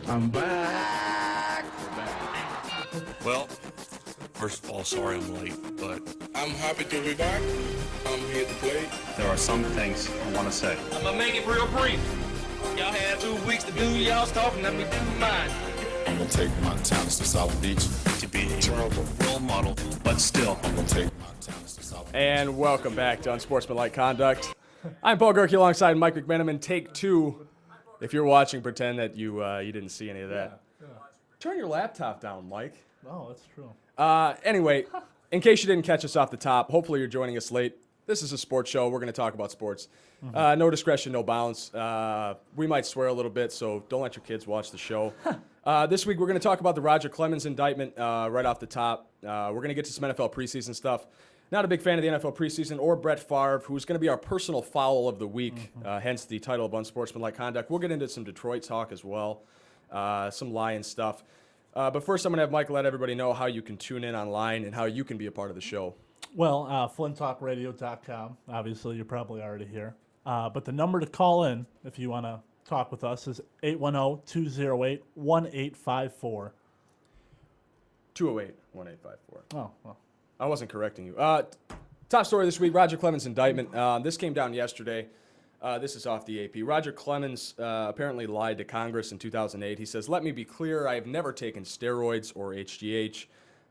I'm back. Well, first of all, sorry I'm late, but I'm happy to be back. I'm here to play. there are some things I want to say. I'm gonna make it real brief. Y'all had 2 weeks to do y'all's talking, let me do mine. I'm gonna take my talents to South Beach. To be a role model, but still. I'm gonna take my talents to South Beach. And welcome back to Unsportsmanlike Conduct. I'm Paul Gerke alongside Mike McManaman. Take two. If you're watching, pretend that you didn't see any of that. Yeah. Turn your laptop down, Mike. Oh, that's true. Anyway, in case you didn't catch us off the top, hopefully you're joining us late. This is a sports show. We're going to talk about sports. No discretion, no bounds. We might swear a little bit, so don't let your kids watch the show. This week we're going to talk about the Clemens Indictment right off the top. We're going to get to some NFL preseason stuff. Not a big fan of the NFL preseason or Brett Favre, who's going to be our personal foul of the week, hence the title of Unsportsmanlike Conduct. We'll get into some Detroit talk as well, some Lions stuff. But first, I'm going to have Mike let everybody know how you can tune in online and how you can be a part of the show. Well, FlynnTalkRadio.com. Obviously, you're probably already here. But the number to call in if you want to talk with us is 810-208-1854. 208-1854. Oh, well. I wasn't correcting you. Top story this week, Clemens Indictment. This came down yesterday. This is off the AP. Clemens apparently lied to Congress in 2008. He says, "Let me be clear, I have never taken steroids or HGH."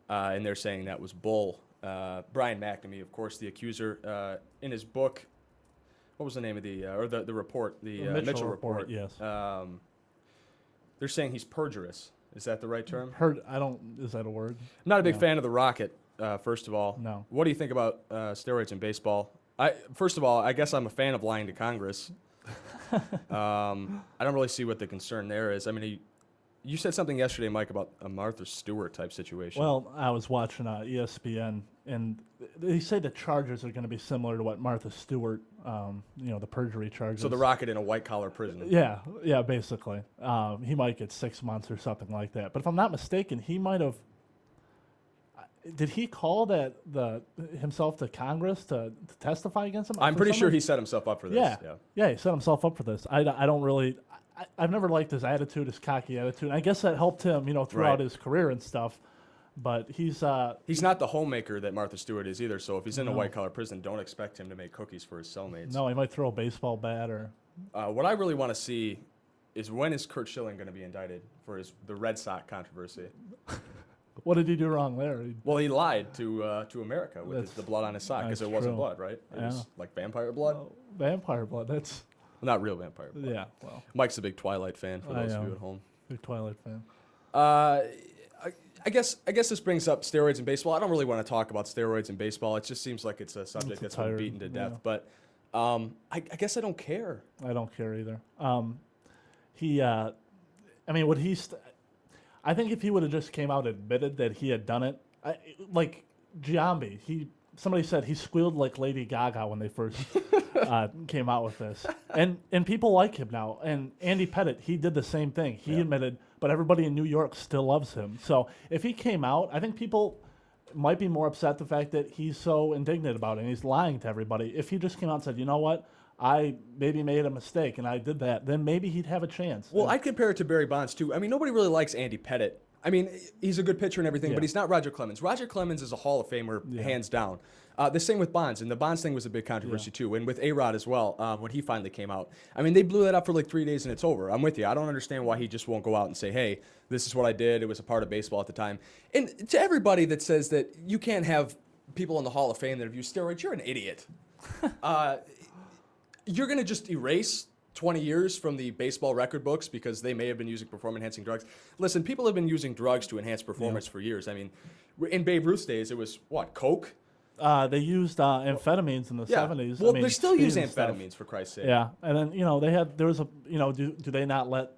And they're saying that was bull. Brian McNamee, of course, the accuser, in his book, what was the name of the report? The Mitchell report. Yes. They're saying he's perjurous. Is that the right term? Is that a word? I'm not a big fan of the Rocket, first of all. No. What do you think about steroids in baseball? First of all, I guess I'm a fan of lying to Congress. I don't really see what the concern there is. I mean, you said something yesterday, Mike, about a Martha Stewart type situation. Well, I was watching ESPN, and they say the charges are going to be similar to what Martha Stewart, the perjury charges. So the Rocket in a white-collar prison. Yeah, basically. He might get 6 months or something like that. But if I'm not mistaken, he might have. Did he call himself to Congress to testify against him? I'm pretty sure he set himself up for this. Yeah, he set himself up for this. I don't really. I've never liked his attitude, his cocky attitude. I guess that helped him, throughout his career and stuff. But he's not the homemaker that Martha Stewart is either. So if he's in a white-collar prison, don't expect him to make cookies for his cellmates. No, he might throw a baseball bat or. What I really want to see is when is Curt Schilling going to be indicted for the Red Sox controversy? What did he do wrong there? Well, he lied to America with the blood on his sock because it wasn't blood, right? It was like vampire blood. Vampire blood. That's not real vampire blood. Yeah. Well, Mike's a big Twilight fan. For those of you at home, big Twilight fan. I guess this brings up steroids in baseball. I don't really want to talk about steroids in baseball. It just seems like it's a subject that's been beaten to death. But I guess I don't care. I don't care either. I think if he would have just came out and admitted that he had done it, like Giambi, somebody said he squealed like Lady Gaga when they first came out with this, and people like him now. And Andy Pettitte, he did the same thing. He admitted, but everybody in New York still loves him. So if he came out, I think people might be more upset the fact that he's so indignant about it and he's lying to everybody. If he just came out and said, you know what? I maybe made a mistake and I did that, then maybe he'd have a chance. Well, I'd compare it to Barry Bonds, too. I mean, nobody really likes Andy Pettitte. I mean, he's a good pitcher and everything, but he's not Roger Clemens. Roger Clemens is a Hall of Famer, hands down. The same with Bonds, and the Bonds thing was a big controversy, too, and with A-Rod as well, when he finally came out. I mean, they blew that up for like 3 days and it's over. I'm with you. I don't understand why he just won't go out and say, hey, this is what I did. It was a part of baseball at the time. And to everybody that says that you can't have people in the Hall of Fame that have used steroids, you're an idiot. You're going to just erase 20 years from the baseball record books because they may have been using performance-enhancing drugs. Listen, people have been using drugs to enhance performance for years. I mean, in Babe Ruth's days, it was, what, Coke? They used amphetamines in the 70s. Well, they still use amphetamines, for Christ's sake. Yeah, and then, do they not let,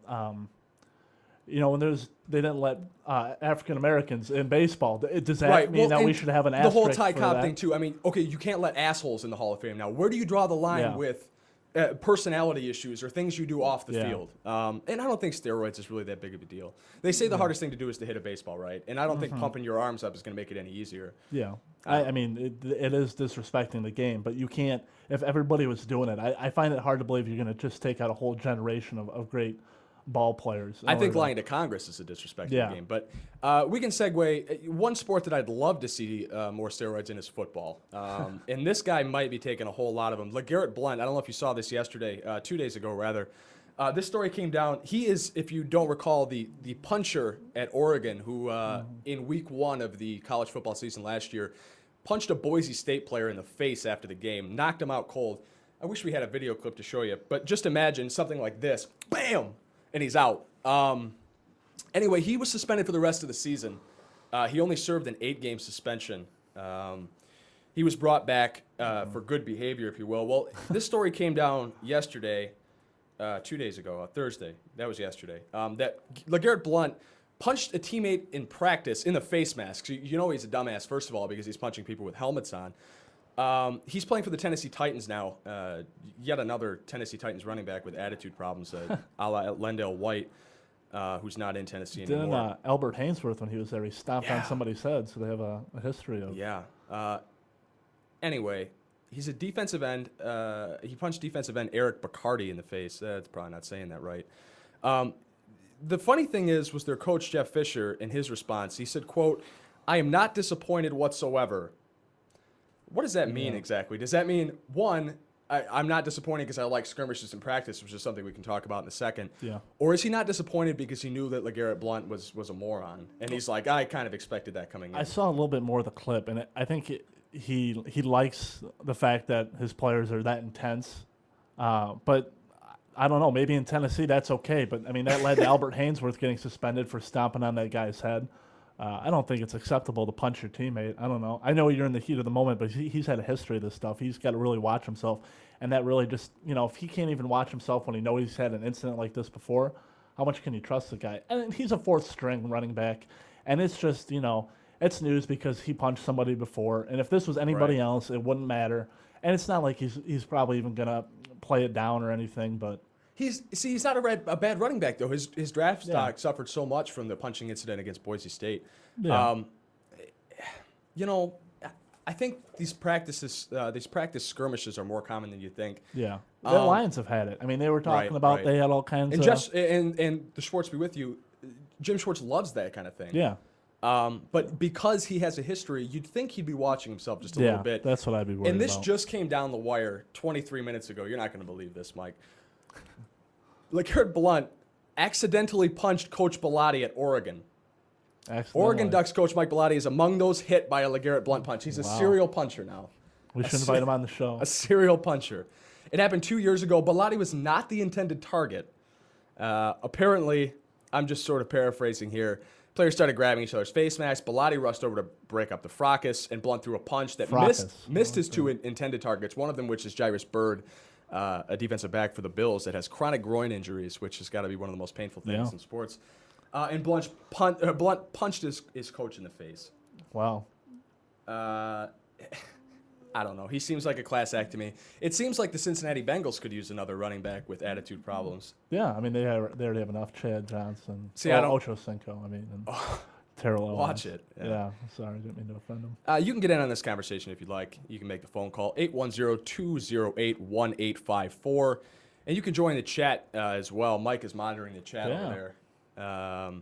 they didn't let African Americans in baseball. Does that mean that we should have an asterisk the whole Ty for Cobb that? thing, too. I mean, okay, you can't let assholes in the Hall of Fame now. Where do you draw the line with personality issues or things you do off the field? And I don't think steroids is really that big of a deal. They say the hardest thing to do is to hit a baseball, right? And I don't think pumping your arms up is going to make it any easier. Yeah. I mean, it is disrespecting the game, but you can't, if everybody was doing it, I find it hard to believe you're going to just take out a whole generation of great ball players. I think lying to Congress is a disrespect to the game. But we can segue. One sport that I'd love to see more steroids in is football. And this guy might be taking a whole lot of them. LeGarrette Blount, I don't know if you saw this yesterday, 2 days ago rather. This story came down. He is, if you don't recall, the puncher at Oregon who, in week 1 of the college football season last year, punched a Boise State player in the face after the game, knocked him out cold. I wish we had a video clip to show you, but just imagine something like this. Bam! And he's out. Anyway, he was suspended for the rest of the season. He only served an 8-game suspension. He was brought back for good behavior, if you will. Well, this story came down yesterday, 2 days ago, Thursday. That was yesterday. That LeGarrette Blount punched a teammate in practice in the face mask. So you know he's a dumbass, first of all, because he's punching people with helmets on. He's playing for the Tennessee Titans now. Yet another Tennessee Titans running back with attitude problems, a la Lendale White, who's not in Tennessee anymore. Didn't Albert Hainsworth, when he was there, he stomped on somebody's head, so they have a history of. Yeah. Anyway, he's a defensive end. He punched defensive end Eric Bacardi in the face. That's probably not saying that right. The funny thing was their coach, Jeff Fisher, in his response, he said, quote, "I am not disappointed whatsoever." What does that mean exactly? Does that mean, one, I'm not disappointed because I like skirmishes in practice, which is something we can talk about in a second. Yeah. Or is he not disappointed because he knew that LeGarrette Blount was a moron? And he's like, I kind of expected that coming in. I saw a little bit more of the clip, and I think he likes the fact that his players are that intense. But I don't know. Maybe in Tennessee that's okay. But, I mean, that led to Albert Hainsworth getting suspended for stomping on that guy's head. I don't think it's acceptable to punch your teammate. I don't know. I know you're in the heat of the moment, but he's had a history of this stuff. He's got to really watch himself. And that really just, if he can't even watch himself when he knows he's had an incident like this before, how much can you trust the guy? And he's a fourth-string running back. And it's just, it's news because he punched somebody before. And if this was anybody else, it wouldn't matter. And it's not like he's probably even going to play it down or anything, but... He's not a bad running back, though. His draft stock suffered so much from the punching incident against Boise State. Yeah. I think these practice skirmishes are more common than you think. Yeah. The Lions have had it. I mean, they were talking about they had all kinds of... And the Schwartz be with you, Jim Schwartz loves that kind of thing. Yeah. But because he has a history, you'd think he'd be watching himself just a little bit. That's what I'd be worried about. And this just came down the wire 23 minutes ago. You're not going to believe this, Mike. LeGarrette Blount accidentally punched Coach Bellotti at Oregon. Oregon Ducks coach Mike Bellotti is among those hit by a LeGarrette Blount punch. He's a serial puncher now. We should invite him on the show. A serial puncher. It happened 2 years ago. Bellotti was not the intended target. Apparently, I'm just sort of paraphrasing here. Players started grabbing each other's face masks. Bellotti rushed over to break up the fracas, and Blount threw a punch that missed his two intended targets, one of them which is Jairus Byrd, a defensive back for the Bills that has chronic groin injuries, which has got to be one of the most painful things in sports. And Blount punched his coach in the face. Wow. I don't know. He seems like a class act to me. It seems like the Cincinnati Bengals could use another running back with attitude problems. Yeah, I mean, they already have enough. Chad Johnson. Ocho Cinco, and Terrell Owens. Watch it. Yeah, sorry, I didn't mean to offend him. You can get in on this conversation if you'd like. You can make the phone call, 810-208-1854. And you can join the chat as well. Mike is monitoring the chat over there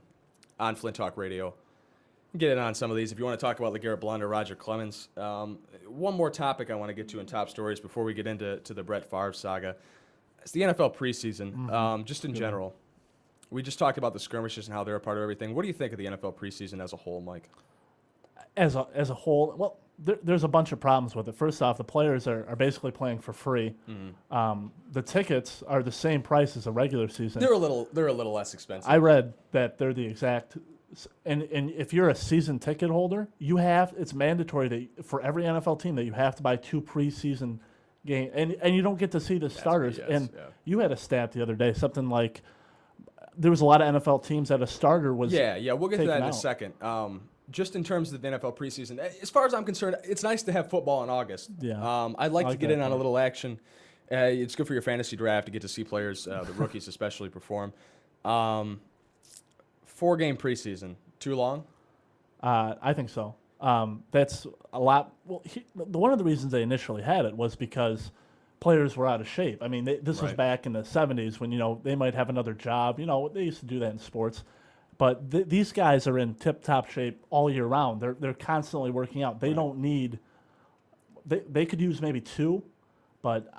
on Flint Talk Radio. Get in on some of these if you want to talk about LeGarrette Blount or Roger Clemens. One more topic I want to get to in top stories before we get into the Brett Favre saga. It's the NFL preseason, just in general. We just talked about the skirmishes and how they're a part of everything. What do you think of the NFL preseason as a whole, Mike? As a whole, well, there's a bunch of problems with it. First off, the players are basically playing for free. The tickets are the same price as a regular season. They're a little less expensive. I read that they're the exact. And if you're a season ticket holder, it's mandatory for every NFL team that you have to buy 2 preseason games, and you don't get to see the starters. You had a stat the other day, something like there was a lot of NFL teams that a starter was. Yeah, we'll get to that in a second. Just in terms of the NFL preseason, as far as I'm concerned, it's nice to have football in August. Yeah, I'd like to get in on a little action. It's good for your fantasy draft to get to see players, the rookies especially, perform. 4-game preseason, too long? I think so. That's a lot. Well, one of the reasons they initially had it was because players were out of shape. I mean, this was Right. back in the 70s when, they might have another job. They used to do that in sports. But these guys are in tip-top shape all year round. They're constantly working out. They don't need – they could use maybe 2, but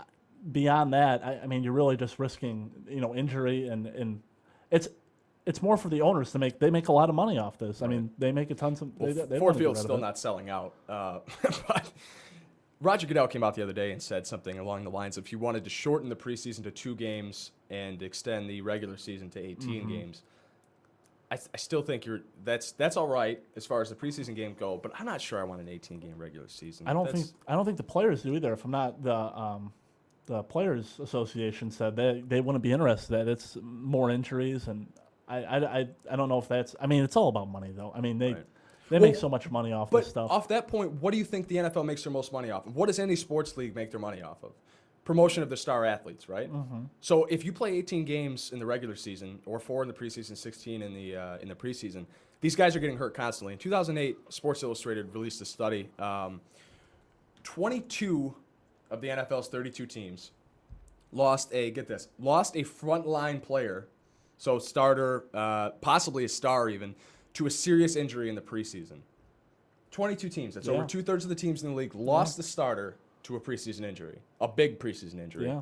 beyond that, I mean, you're really just risking, injury. And it's more for the owners to make – they make a lot of money off this. I mean, they make a ton of – they Ford Field's still not selling out. But Roger Goodell came out the other day and said something along the lines of he wanted to shorten the preseason to 2 games and extend the regular season to 18 games. I still think that's all right as far as the preseason game go, but I'm not sure I want an 18-game regular season. I don't think the players do either. If I'm not the Players Association said they wouldn't be interested. That it's more injuries, and I don't know if that's. I mean, it's all about money though. I mean, they make so much money off this stuff. Off that point, what do you think the NFL makes their most money off of? What does any sports league make their money off of? Promotion of the star athletes, right? Mm-hmm. So if you play 18 games in the regular season or 4 in the preseason, 16 in the preseason, these guys are getting hurt constantly. In 2008, Sports Illustrated released a study. 22 of the NFL's 32 teams lost a frontline player, so starter, possibly a star even, to a serious injury in the preseason. 22 teams. That's over 2/3 of the teams in the league lost the starter to a preseason injury, a big preseason injury. Yeah.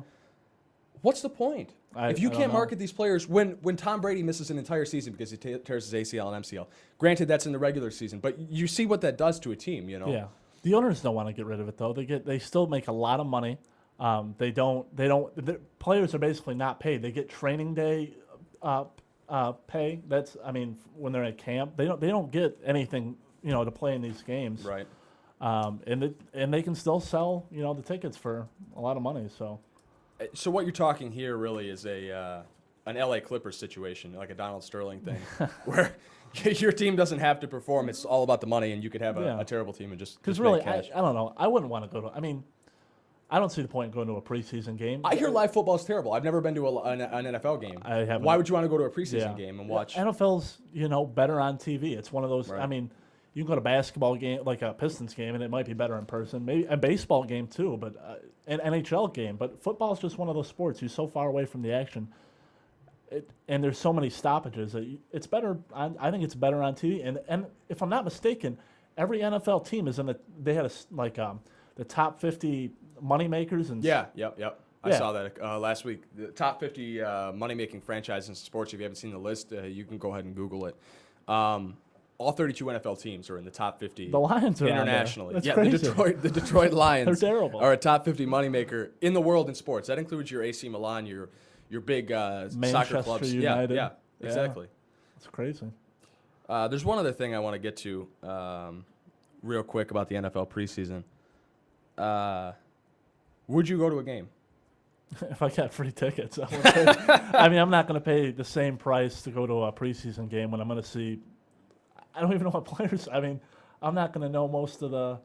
What's the point? If you can't market these players, when Tom Brady misses an entire season because he tears his ACL and MCL, granted that's in the regular season, but you see what that does to a team, Yeah. The owners don't want to get rid of it though. They still make a lot of money. The players are basically not paid. They get training day pay. When they're at camp, they don't get anything, to play in these games. Right. And they can still sell, the tickets for a lot of money. So what you're talking here really is an LA Clippers situation, like a Donald Sterling thing, where your team doesn't have to perform. It's all about the money, and you could have a terrible team and just really, make cash. I don't know. I wouldn't want to go to. I mean, I don't see the point in going to a preseason game. I hear live football is terrible. I've never been to an NFL game. I haven't. Why would you want to go to a preseason game and watch? NFL's better on TV. It's one of those. Right. I mean, you can go to a basketball game, like a Pistons game, and it might be better in person. Maybe a baseball game too, but an NHL game. But football is just one of those sports. You're so far away from the action, and there's so many stoppages that it's better. I think it's better on TV. And if I'm not mistaken, every NFL team is they had the top 50 moneymakers and Yep. I saw that last week. The top 50 money-making franchises in sports. If you haven't seen the list, you can go ahead and Google it. All 32 NFL teams are in the top 50. The Lions are internationally. That's crazy. The Detroit Lions They're terrible. are a top 50 moneymaker in the world in sports. That includes your AC Milan, your big soccer clubs. United. Yeah, exactly. It's crazy. There's one other thing I want to get to real quick about the NFL preseason. Would you go to a game? If I got free tickets, I would pay. I mean, I'm not going to pay the same price to go to a preseason game when I'm going to see. I don't even know what players. I mean, I'm not going to know most of the.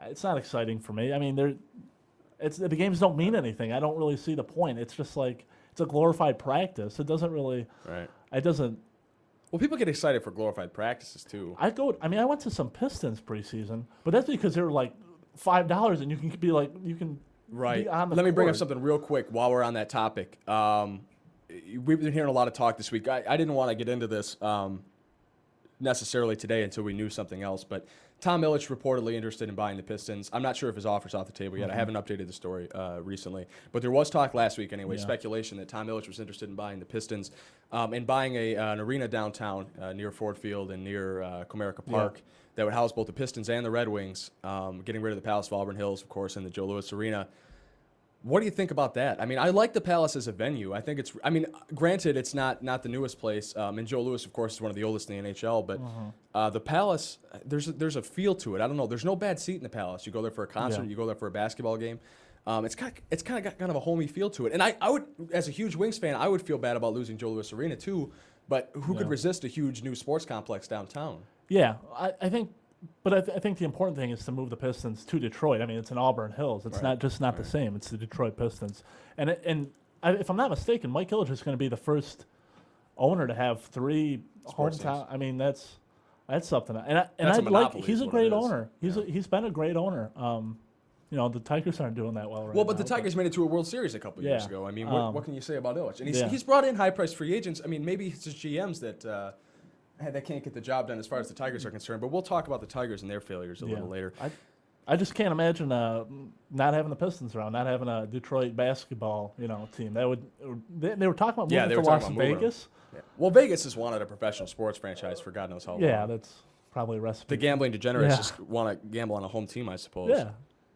It's not exciting for me. I mean, the games don't mean anything. I don't really see the point. It's just like it's a glorified practice. It doesn't really. Right. It doesn't. Well, people get excited for glorified practices too. I went to some Pistons preseason, but that's because they were like $5, and you can be like you can. Right. Let me bring up something real quick while we're on that topic. We've been hearing a lot of talk this week. I didn't want to get into this necessarily today until we knew something else, but Tom Ilitch reportedly interested in buying the Pistons. I'm not sure if his offer's off the table yet. I haven't updated the story recently, but there was talk last week anyway, speculation that Tom Ilitch was interested in buying the Pistons and buying an arena downtown near Ford Field and near Comerica Park that would house both the Pistons and the Red Wings, getting rid of the Palace of Auburn Hills, of course, and the Joe Louis Arena. What do you think about that? I mean, I like the Palace as a venue. I think granted, it's not the newest place, and Joe Louis, of course, is one of the oldest in the NHL, but the Palace, there's a feel to it. I don't know. There's no bad seat in the Palace. You go there for a concert, you go there for a basketball game. It's kind of got kind of a homey feel to it. And I would, as a huge Wings fan, I would feel bad about losing Joe Louis Arena too, but who could resist a huge new sports complex downtown? Yeah, I think. But I think the important thing is to move the Pistons to Detroit. I mean, it's in Auburn Hills. It's not the same. It's the Detroit Pistons. And if I'm not mistaken, Mike Ilitch is going to be the first owner to have 3 hometown. I mean, that's something. And I like. He's a great owner. He's been a great owner. the Tigers aren't doing that well right now. Well, but the Tigers made it to a World Series a couple years Yeah. ago. I mean, what can you say about Ilitch? And Yeah. he's brought in high-priced free agents. I mean, maybe it's his GMs that can't get the job done as far as the Tigers are concerned. But we'll talk about the Tigers and their failures a little later. I just can't imagine not having the Pistons around, not having a Detroit basketball team. They were talking about moving to Las Vegas. Yeah. Well, Vegas has wanted a professional sports franchise for God knows how long. Yeah, that's probably a recipe. The gambling degenerates just want to gamble on a home team, I suppose. Yeah,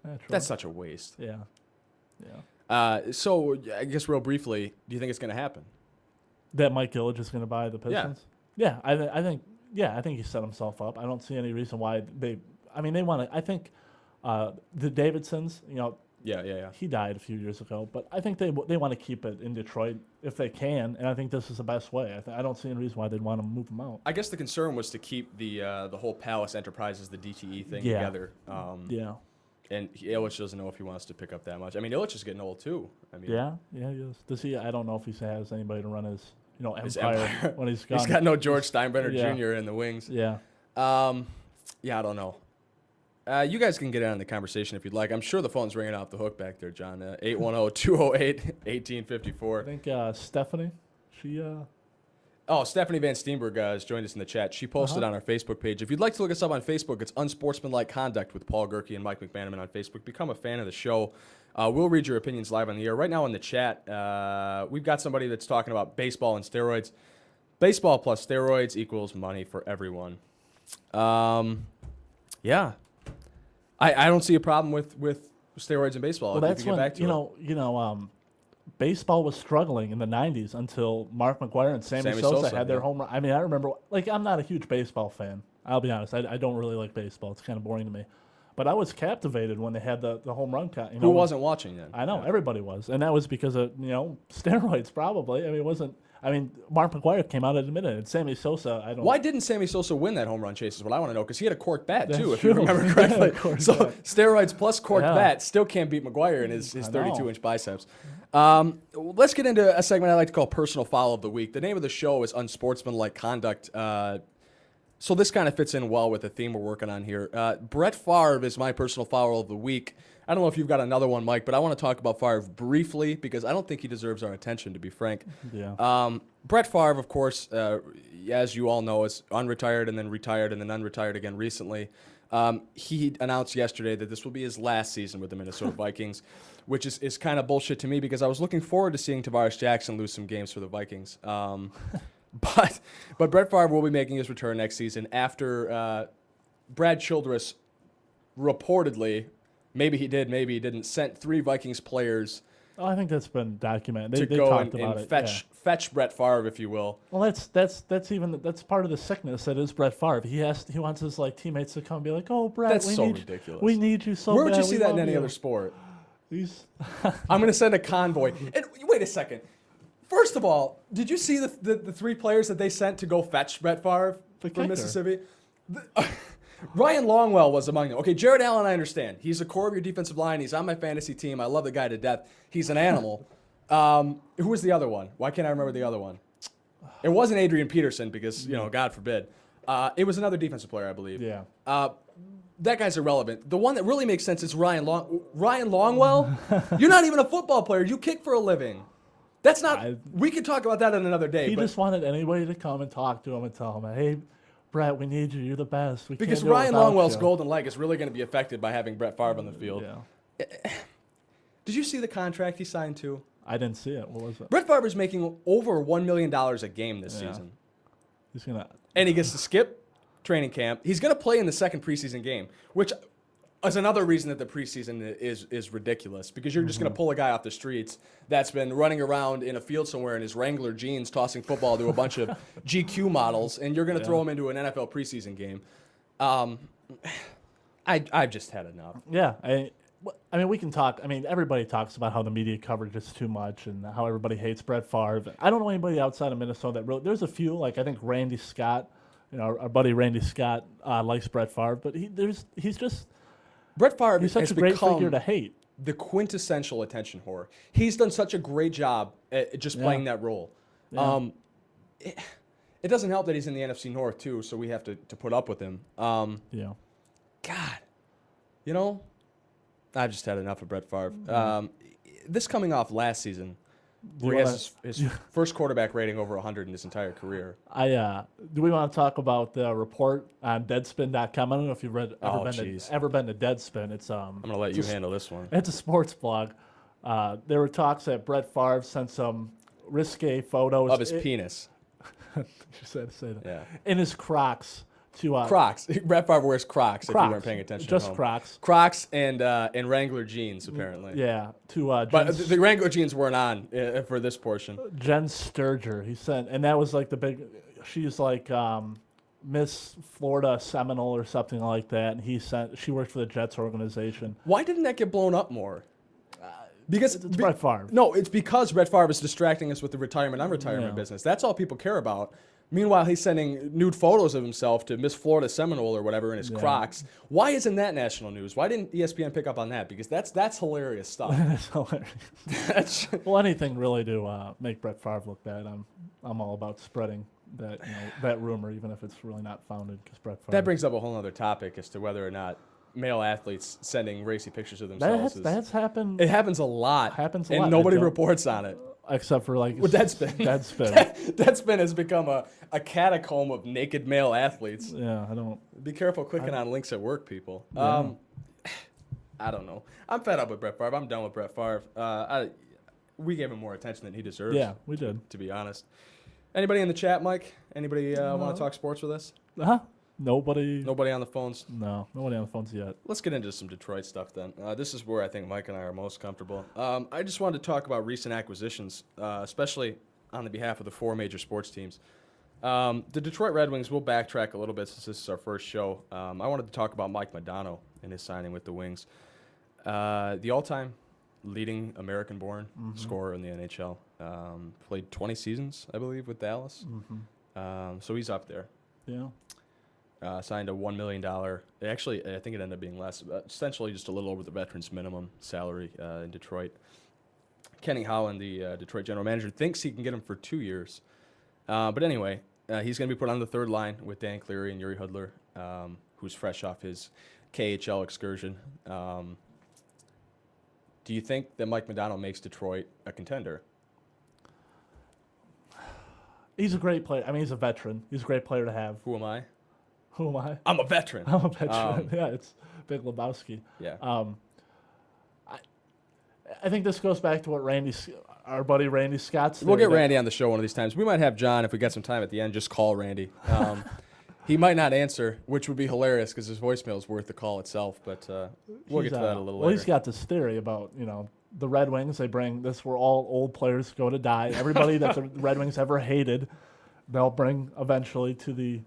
true. That's such a waste. Yeah. So I guess real briefly, do you think it's going to happen? That Mike Ilitch is going to buy the Pistons? Yeah, I think he set himself up. I don't see any reason why they want to. I think the Davidsons, Yeah. he died a few years ago, but I think they want to keep it in Detroit if they can, and I think this is the best way. I don't see any reason why they'd want to move them out. I guess the concern was to keep the whole Palace Enterprises, the DTE thing together. Yeah. And Ilitch doesn't know if he wants to pick up that much. I mean, Ilitch is getting old too. I mean, Yeah, he is. Does he? I don't know if he has anybody to run his empire when he's gone. He's got no George Steinbrenner Yeah. Jr. in the wings. Yeah. Yeah, I don't know. You guys can get in on the conversation if you'd like. I'm sure the phone's ringing off the hook back there, John. 810-208-1854. I think Stephanie, she. Stephanie Van Steenberg has joined us in the chat. She posted on our Facebook page. If you'd like to look us up on Facebook, it's Unsportsmanlike Conduct with Paul Gerke and Mike McManaman on Facebook. Become a fan of the show. We'll read your opinions live on the air. Right now in the chat, we've got somebody that's talking about baseball and steroids. Baseball plus steroids equals money for everyone. Yeah. I don't see a problem with steroids in baseball. Well, that's when baseball was struggling in the '90s until Mark McGwire and Sammy Sosa had their home run. I mean, I remember. I'm not a huge baseball fan. I'll be honest. I don't really like baseball. It's kind of boring to me. But I was captivated when they had the home run cut. Who wasn't watching then? I know everybody was, and that was because of steroids probably. I mean, it wasn't. I mean, Mark McGwire came out and admitted it. And Sammy Sosa, I don't. Why didn't Sammy Sosa win that home run chase is what I want to know, because he had a cork bat too, if true. you remember correctly. So bat. steroids plus cork bat still can't beat McGwire in his 32-inch biceps. Let's get into a segment I like to call Personal Foul of the Week. The name of the show is Unsportsmanlike Conduct. So this kind of fits in well with the theme we're working on here. Brett Favre is my personal foul of the week. I don't know if you've got another one, Mike, but I want to talk about Favre briefly because I don't think he deserves our attention, to be frank. Yeah. Brett Favre, of course, as you all know, is unretired and then retired and then unretired again recently. He announced yesterday that this will be his last season with the Minnesota Vikings, which is kind of bullshit to me because I was looking forward to seeing Tavares Jackson lose some games for the Vikings. But Brett Favre will be making his return next season after Brad Childress reportedly, maybe he did, maybe he didn't, sent 3 Vikings players I think that's been documented. They go talked and about it. fetch Brett Favre, if you will. Well, that's part of the sickness that is Brett Favre. He wants his teammates to come and be like, "Oh, Brett, That's so ridiculous. We need you so Where bad. would you see We that in love any you." other sport? I'm going to send a convoy. And wait a second. First of all, did you see the 3 players that they sent to go fetch Brett Favre from Mississippi? Ryan Longwell was among them. Okay, Jared Allen, I understand. He's a core of your defensive line. He's on my fantasy team. I love the guy to death. He's an animal. Who was the other one? Why can't I remember the other one? It wasn't Adrian Peterson because, God forbid. It was another defensive player, I believe. Yeah. That guy's irrelevant. The one that really makes sense is Ryan Longwell. You're not even a football player. You kick for a living. That's not. We could talk about that on another day. He just wanted anybody to come and talk to him and tell him, "Hey, Brett, we need you. You're the best." Because Ryan Longwell's golden leg is really going to be affected by having Brett Favre on the field. Yeah. Did you see the contract he signed to? I didn't see it. What was it? Brett Favre is making over $1 million a game this season. He's gonna. And he gets to skip training camp. He's going to play in the second preseason game, which is another reason that the preseason is ridiculous, because you're just going to pull a guy off the streets that's been running around in a field somewhere in his Wrangler jeans tossing football to a bunch of GQ models, and you're going to throw him into an NFL preseason game. I've just had enough. Yeah. I mean, we can talk. I mean, everybody talks about how the media coverage is too much and how everybody hates Brett Favre. I don't know anybody outside of Minnesota that really. There's a few, I think Randy Scott, our buddy Randy Scott likes Brett Favre, but he's just. Brett Favre He's such has a great become figure to hate. The quintessential attention whore. He's done such a great job at just playing that role. Yeah. It doesn't help that he's in the NFC North too, so we have to put up with him. Yeah. God, I've just had enough of Brett Favre. This coming off last season, where he has his first quarterback rating over 100 in his entire career. Do we want to talk about the report on Deadspin.com? I don't know if you've ever been to Deadspin. It's I'm gonna let you handle this one. It's a sports blog. There were talks that Brett Favre sent some risque photos Of his penis. You said to say that. Yeah. In his Crocs to Crocs. Brett Favre wears Crocs, if you weren't paying attention. Just at home. Crocs. Crocs and Wrangler jeans, apparently. Yeah. To But the Wrangler jeans weren't on for this portion. Jen Sturger. He sent, and that was like the big. She's like Miss Florida Seminole or something like that, and she worked for the Jets organization. Why didn't that get blown up more? Because it's Brett Favre. No, it's because Brett Favre is distracting us with the retirement on retirement business. That's all people care about. Meanwhile, he's sending nude photos of himself to Miss Florida Seminole or whatever in his Crocs. Why isn't that national news? Why didn't ESPN pick up on that? Because that's hilarious stuff. That's hilarious. Well, anything really to make Brett Favre look bad. I'm all about spreading that that rumor, even if it's really not founded. Because Brett Favre. That brings up a whole other topic as to whether or not male athletes sending racy pictures of themselves. That's happened. It happens a lot. And nobody reports on it. Except for like Deadspin. Deadspin has become a catacomb of naked male athletes. Yeah, I don't. Be careful clicking on links at work, people. Yeah. I don't know. I'm fed up with Brett Favre. I'm done with Brett Favre. We gave him more attention than he deserves. Yeah, we did. To be honest. Anybody in the chat, Mike? Anybody want to talk sports with us? Nobody. Nobody on the phones? No, nobody on the phones yet. Let's get into some Detroit stuff then. This is where I think Mike and I are most comfortable. I just wanted to talk about recent acquisitions, especially on the behalf of the four major sports teams. The Detroit Red Wings, we'll backtrack a little bit since this is our first show. I wanted to talk about Mike Modano and his signing with the Wings. The all-time leading American-born scorer in the NHL. Played 20 seasons, I believe, with Dallas. So he's up there. Yeah. Signed a $1 million. Actually, I think it ended up being less. Essentially, just a little over the veterans' minimum salary in Detroit. Kenny Holland, the Detroit general manager, thinks he can get him for 2 years. But anyway, he's going to be put on the third line with Dan Cleary and Yuri Hudler, who's fresh off his KHL excursion. Do you think that Mike Modano makes Detroit a contender? He's a great player. I mean, he's a veteran. He's a great player to have. Who am I? Who am I? I'm a veteran. I'm a veteran. Yeah, it's Big Lebowski. Yeah. I think this goes back to what our buddy Randy Scott said. We'll get Randy on the show one of these times. We might have John, if we get some time at the end, just call Randy. He might not answer, which would be hilarious because his voicemail is worth the call itself, but we'll get to that a little later. Well, he's got this theory about, the Red Wings. They bring this where all old players go to die. Everybody that the Red Wings ever hated, they'll bring eventually to the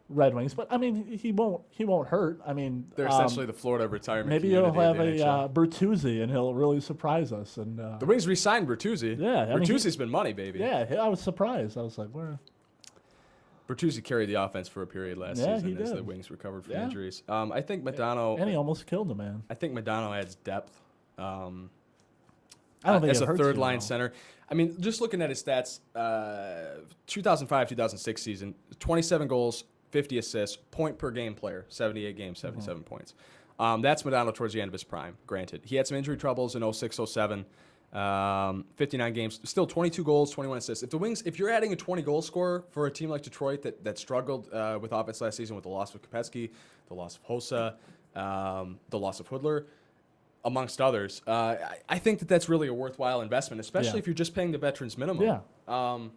Red Wings. But, I mean, he won't hurt. I mean, they're essentially the Florida retirement maybe he'll have a Bertuzzi, and he'll really surprise us. And the Wings re-signed Bertuzzi. Yeah. Bertuzzi's been money, baby. Yeah, I was surprised. I was like, where? Bertuzzi carried the offense for a period last season as the Wings recovered from injuries. I think Modano... And he almost killed him, man. I think Modano adds depth. I don't think as it a hurts third-line you, center. I mean, just looking at his stats, 2005-2006 season, 27 goals, 50 assists, point-per-game player, 78 games, 77 points. That's Modano towards the end of his prime, granted. He had some injury troubles in 06-07, 59 games, still 22 goals, 21 assists. If you're adding a 20-goal scorer for a team like Detroit that struggled with offense last season with the loss of Kopecky, the loss of Hossa, the loss of Hudler, amongst others, I think that's really a worthwhile investment, especially if you're just paying the veterans minimum. Yeah.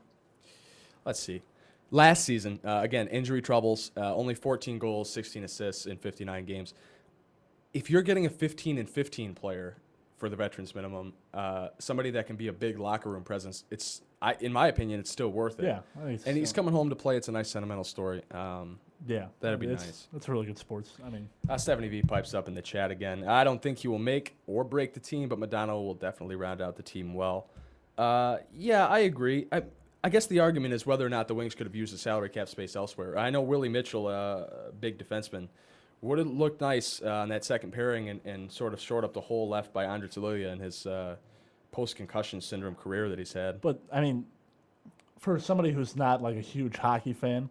Let's see. Last season, again, injury troubles, only 14 goals, 16 assists in 59 games. If you're getting a 15-15 player for the veterans minimum, somebody that can be a big locker room presence, in my opinion, it's still worth it. Yeah. And he's coming home to play. It's a nice sentimental story. Yeah. That'd be nice. That's really good sports. I mean, 70V pipes up in the chat again. I don't think he will make or break the team, but Modano will definitely round out the team well. Yeah, I agree. I guess the argument is whether or not the Wings could have used the salary cap space elsewhere. I know Willie Mitchell, big defenseman, would have looked nice on that second pairing and sort of shored up the hole left by Andre Talia in his post-concussion syndrome career that he's had. But, I mean, for somebody who's not like a huge hockey fan,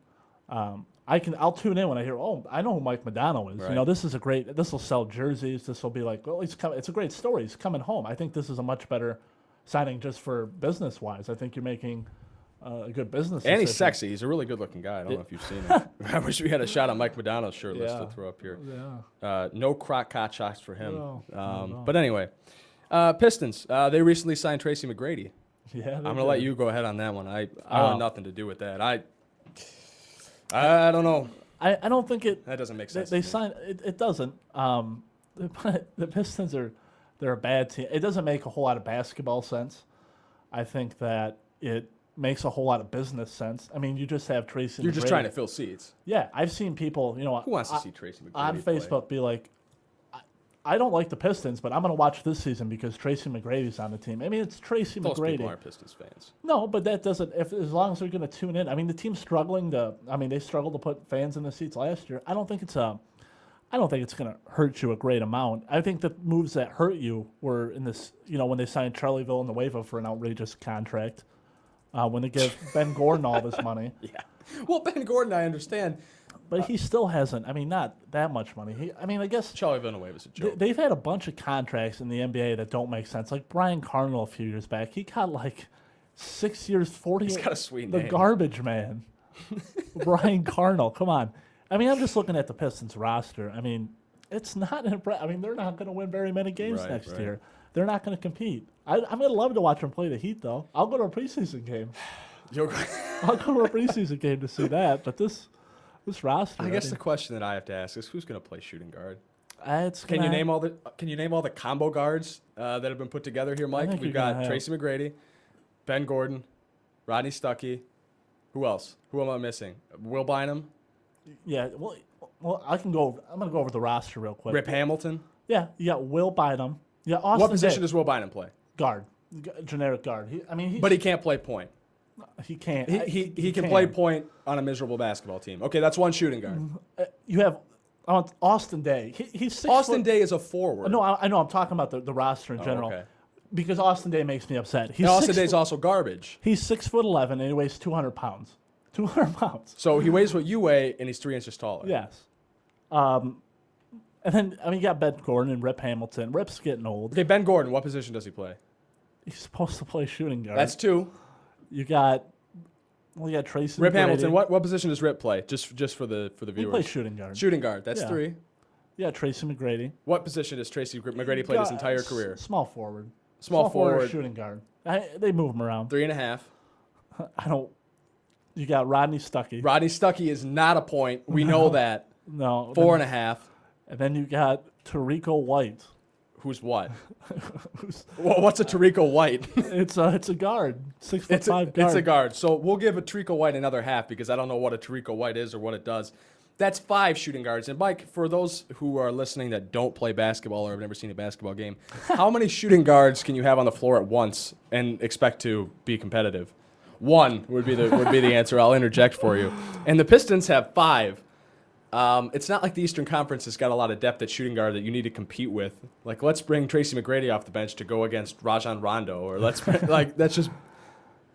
I'll tune in when I hear, oh, I know who Mike Modano is. Right. You know, this will sell jerseys. This will be like, well, it's a great story. He's coming home. I think this is a much better signing just for business-wise. I think you're making a good business And he's decision. sexy. He's a really good-looking guy. I don't know if you've seen him. I wish we had a shot on Mike Modano's shirtless to throw up here. Yeah. No crock-pot shots for him. No. But anyway, Pistons. They recently signed Tracy McGrady. Yeah. I'm going to let you go ahead on that one. I want nothing to do with that. I don't know. I don't think it. That doesn't make sense. They to me. signed. It doesn't. The Pistons they're a bad team. It doesn't make a whole lot of basketball sense. I think that it makes a whole lot of business sense. I mean, you just have Tracy. You're just McGrady. trying to fill seats. Yeah, I've seen people. You know, Who wants to see Tracy McGrady on play? Facebook be like, I don't like the Pistons, but I'm going to watch this season because Tracy McGrady's on the team. I mean, it's Tracy Those McGrady. people aren't Pistons fans. No, but that doesn't. As long as they're going to tune in. I mean, the team's struggling to. I mean, they struggled to put fans in the seats last year. I don't think it's going to hurt you a great amount. I think the moves that hurt you were in this. You know, when they signed Charlie Villanueva for an outrageous contract, when they give Ben Gordon all this money. Yeah. Well, Ben Gordon, I understand. But he still hasn't. I mean, not that much money. I guess Charlie Villanueva's a joke. they've had a bunch of contracts in the NBA that don't make sense. Like Brian Cardinal a few years back, he got like 6 years, 40. He's got a sweet The name. garbage man, Brian Cardinal. Come on. I mean, I'm just looking at the Pistons roster. I mean, it's not impressive. I mean, they're not going to win very many games next year. They're not going to compete. I'm going to love to watch them play the Heat, though. I'll go to a preseason game. I'll go to a preseason game to see that. But this roster. I guess the question that I have to ask is, who's going to play shooting guard? Can you name all the combo guards that have been put together here, Mike? We've got Tracy McGrady, Ben Gordon, Rodney Stuckey. Who else? Who am I missing? Will Bynum? Yeah. Well, I can go. I'm going to go over the roster real quick. Rip Hamilton? Yeah. You got Will Bynum. Yeah. Austin What position Davis. does Will Bynum play? Guard. Generic guard. But he can't play point. He can't. He can play point on a miserable basketball team. Okay, that's one shooting guard. You have Austin Day. He's 6 Austin foot. Day is a forward. No, I know. I'm talking about the roster in general. Okay. Because Austin Day makes me upset. And Austin Day's also garbage. He's 6'11" and he weighs 200 pounds. 200 pounds. So he weighs what you weigh, and he's 3 inches taller. Yes. And then you got Ben Gordon and Rip Hamilton. Rip's getting old. Okay, Ben Gordon, what position does he play? He's supposed to play shooting guard. That's 2. You got Tracy. Rip McGrady. Hamilton, what position does Rip play? Just for the viewers. He plays shooting guard. Shooting guard, that's Yeah. 3. Yeah, Tracy McGrady. What position does Tracy McGrady play his entire career? Small forward. Small forward. Shooting guard. They move him around. 3.5. I don't. You got Rodney Stuckey. Rodney Stuckey is not a point. We know that. No. 4.5. And then you got Tarico White. Who's what? Well, what's a Tarico White? It's a guard. 6'5" guard. It's a guard. So we'll give a Tarico White another half because I don't know what a Tarico White is or what it does. That's 5 shooting guards. And Mike, for those who are listening that don't play basketball or have never seen a basketball game, how many shooting guards can you have on the floor at once and expect to be competitive? 1 would be the answer. I'll interject for you. And the Pistons have 5. It's not like the Eastern Conference has got a lot of depth at shooting guard that you need to compete with. Like, let's bring Tracy McGrady off the bench to go against Rajon Rondo, or that's just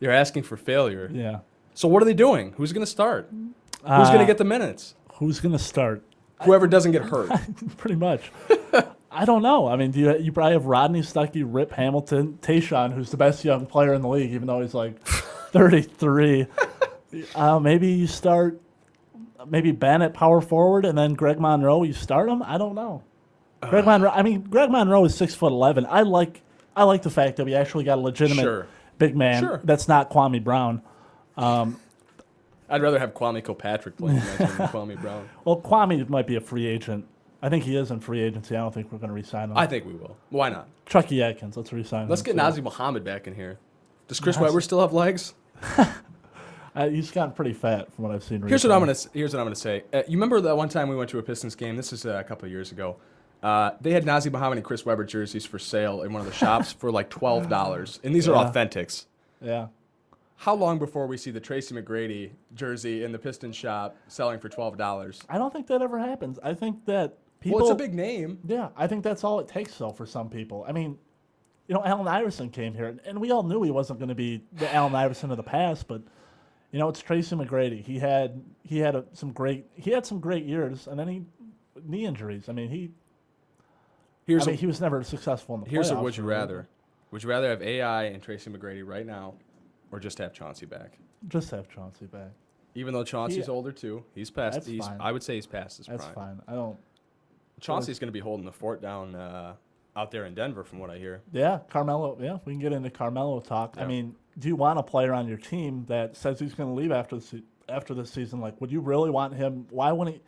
you're asking for failure. Yeah. So what are they doing? Who's going to start? Who's going to get the minutes? Who's going to start? Whoever doesn't get hurt. Pretty much. I don't know. I mean, you probably have Rodney Stuckey, Rip Hamilton, Tayshaun, who's the best young player in the league, even though he's like 33. Maybe you start Ben at power forward, and then Greg Monroe. You start him. I don't know. Greg Monroe. I mean, Greg Monroe is 6'11". I like the fact that we actually got a legitimate big man. Sure. That's not Kwame Brown. I'd rather have Kwame Kilpatrick playing than Kwame Brown. Well, Kwame might be a free agent. I think he is in free agency. I don't think we're going to re-sign him. I think we will. Why not? Chucky Atkins. Let's re-sign him. Let's get Nazir Muhammad back in here. Does Chris Webber still have legs? He's gotten pretty fat from what I've seen. Here's what I'm gonna say. You remember that one time we went to a Pistons game? This is a couple of years ago. They had Nazir Muhammad and Chris Webber jerseys for sale in one of the shops for like $12, and these are authentics. Yeah. How long before we see the Tracy McGrady jersey in the Pistons shop selling for $12? I don't think that ever happens. I think that people. Well, it's a big name. Yeah, I think that's all it takes, though, for some people. I mean, Allen Iverson came here, and we all knew he wasn't going to be the Allen Iverson of the past, but It's Tracy McGrady. He had some great years, and then knee injuries. I mean, he was never successful in the playoffs. Here's a would you rather. Would you rather have AI and Tracy McGrady right now, or just have Chauncey back? Just have Chauncey back. Even though Chauncey's older too, he's past. Fine. I would say he's past his prime. That's fine. I don't. Chauncey's going to be holding the fort down out there in Denver, from what I hear. Yeah, Carmelo. Yeah, we can get into Carmelo talk. Yeah. I mean, do you want a player on your team that says he's going to leave after this season? Like, would you really want him? Why wouldn't he?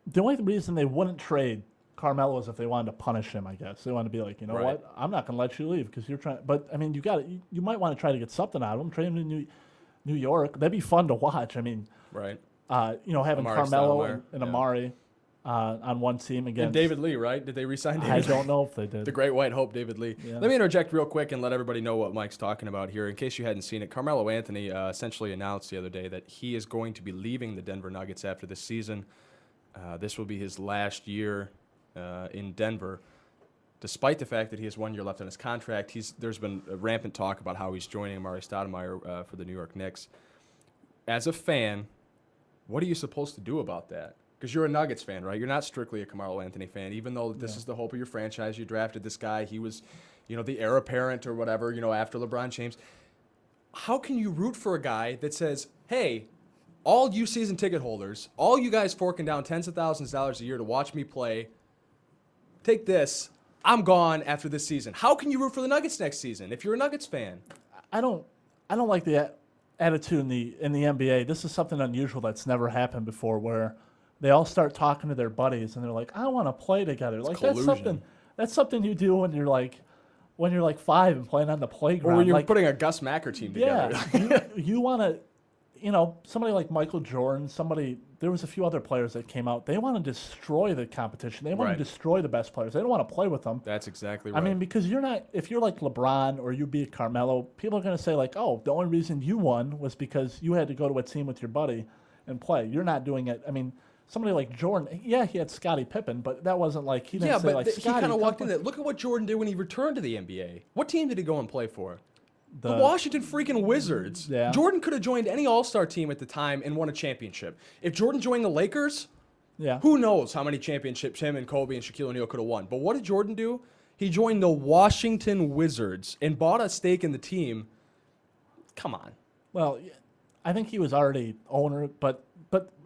The only reason they wouldn't trade Carmelo is if they wanted to punish him, I guess. They want to be like, Right. what? I'm not going to let you leave because you're trying. But, I mean, you might want to try to get something out of him. Trade him to New York. That'd be fun to watch. I mean, Right. having Amari Carmelo Stoudemire. and Amari on one team against. And David Lee, right? Did they re-sign David I Lee? don't know if they did. The great white hope, David Lee. Yeah. Let me interject real quick and let everybody know what Mike's talking about here. In case you hadn't seen it, Carmelo Anthony essentially announced the other day that he is going to be leaving the Denver Nuggets after this season. This will be his last year in Denver, despite the fact that he has 1 year left on his contract. There's been a rampant talk about how he's joining Amari Stoudemire for the New York Knicks. As a fan, what are you supposed to do about that? Because you're a Nuggets fan, right? You're not strictly a Carmelo Anthony fan, even though this is the hope of your franchise. You drafted this guy. He was, the heir apparent or whatever, after LeBron James. How can you root for a guy that says, hey, all you season ticket holders, all you guys forking down tens of thousands of dollars a year to watch me play, take this. I'm gone after this season. How can you root for the Nuggets next season if you're a Nuggets fan? I don't like the attitude in the NBA. This is something unusual that's never happened before, where they all start talking to their buddies and they're like, "I want to play together." It's like collusion. that's something you do when you're like 5 and playing on the playground. Or when you're like, putting a Gus Macker team together. yeah, you want to. Somebody like Michael Jordan, there was a few other players that came out. They want to destroy the competition. They want Right. to destroy the best players. They don't want to play with them. That's exactly right. I mean, because if you're like LeBron or you be Carmelo, people are going to say like, oh, the only reason you won was because you had to go to a team with your buddy and play. You're not doing it. I mean, somebody like Jordan, yeah, he had Scottie Pippen, but that wasn't like, he didn't say like, he Scottie, kind of walked in play. there. Look at what Jordan did when he returned to the NBA. What team did he go and play for? The Washington freaking Wizards. Yeah. Jordan could have joined any All-Star team at the time and won a championship. If Jordan joined the Lakers, Yeah. who knows how many championships him and Kobe and Shaquille O'Neal could have won. But what did Jordan do? He joined the Washington Wizards and bought a stake in the team. Come on. Well, I think he was already owner, but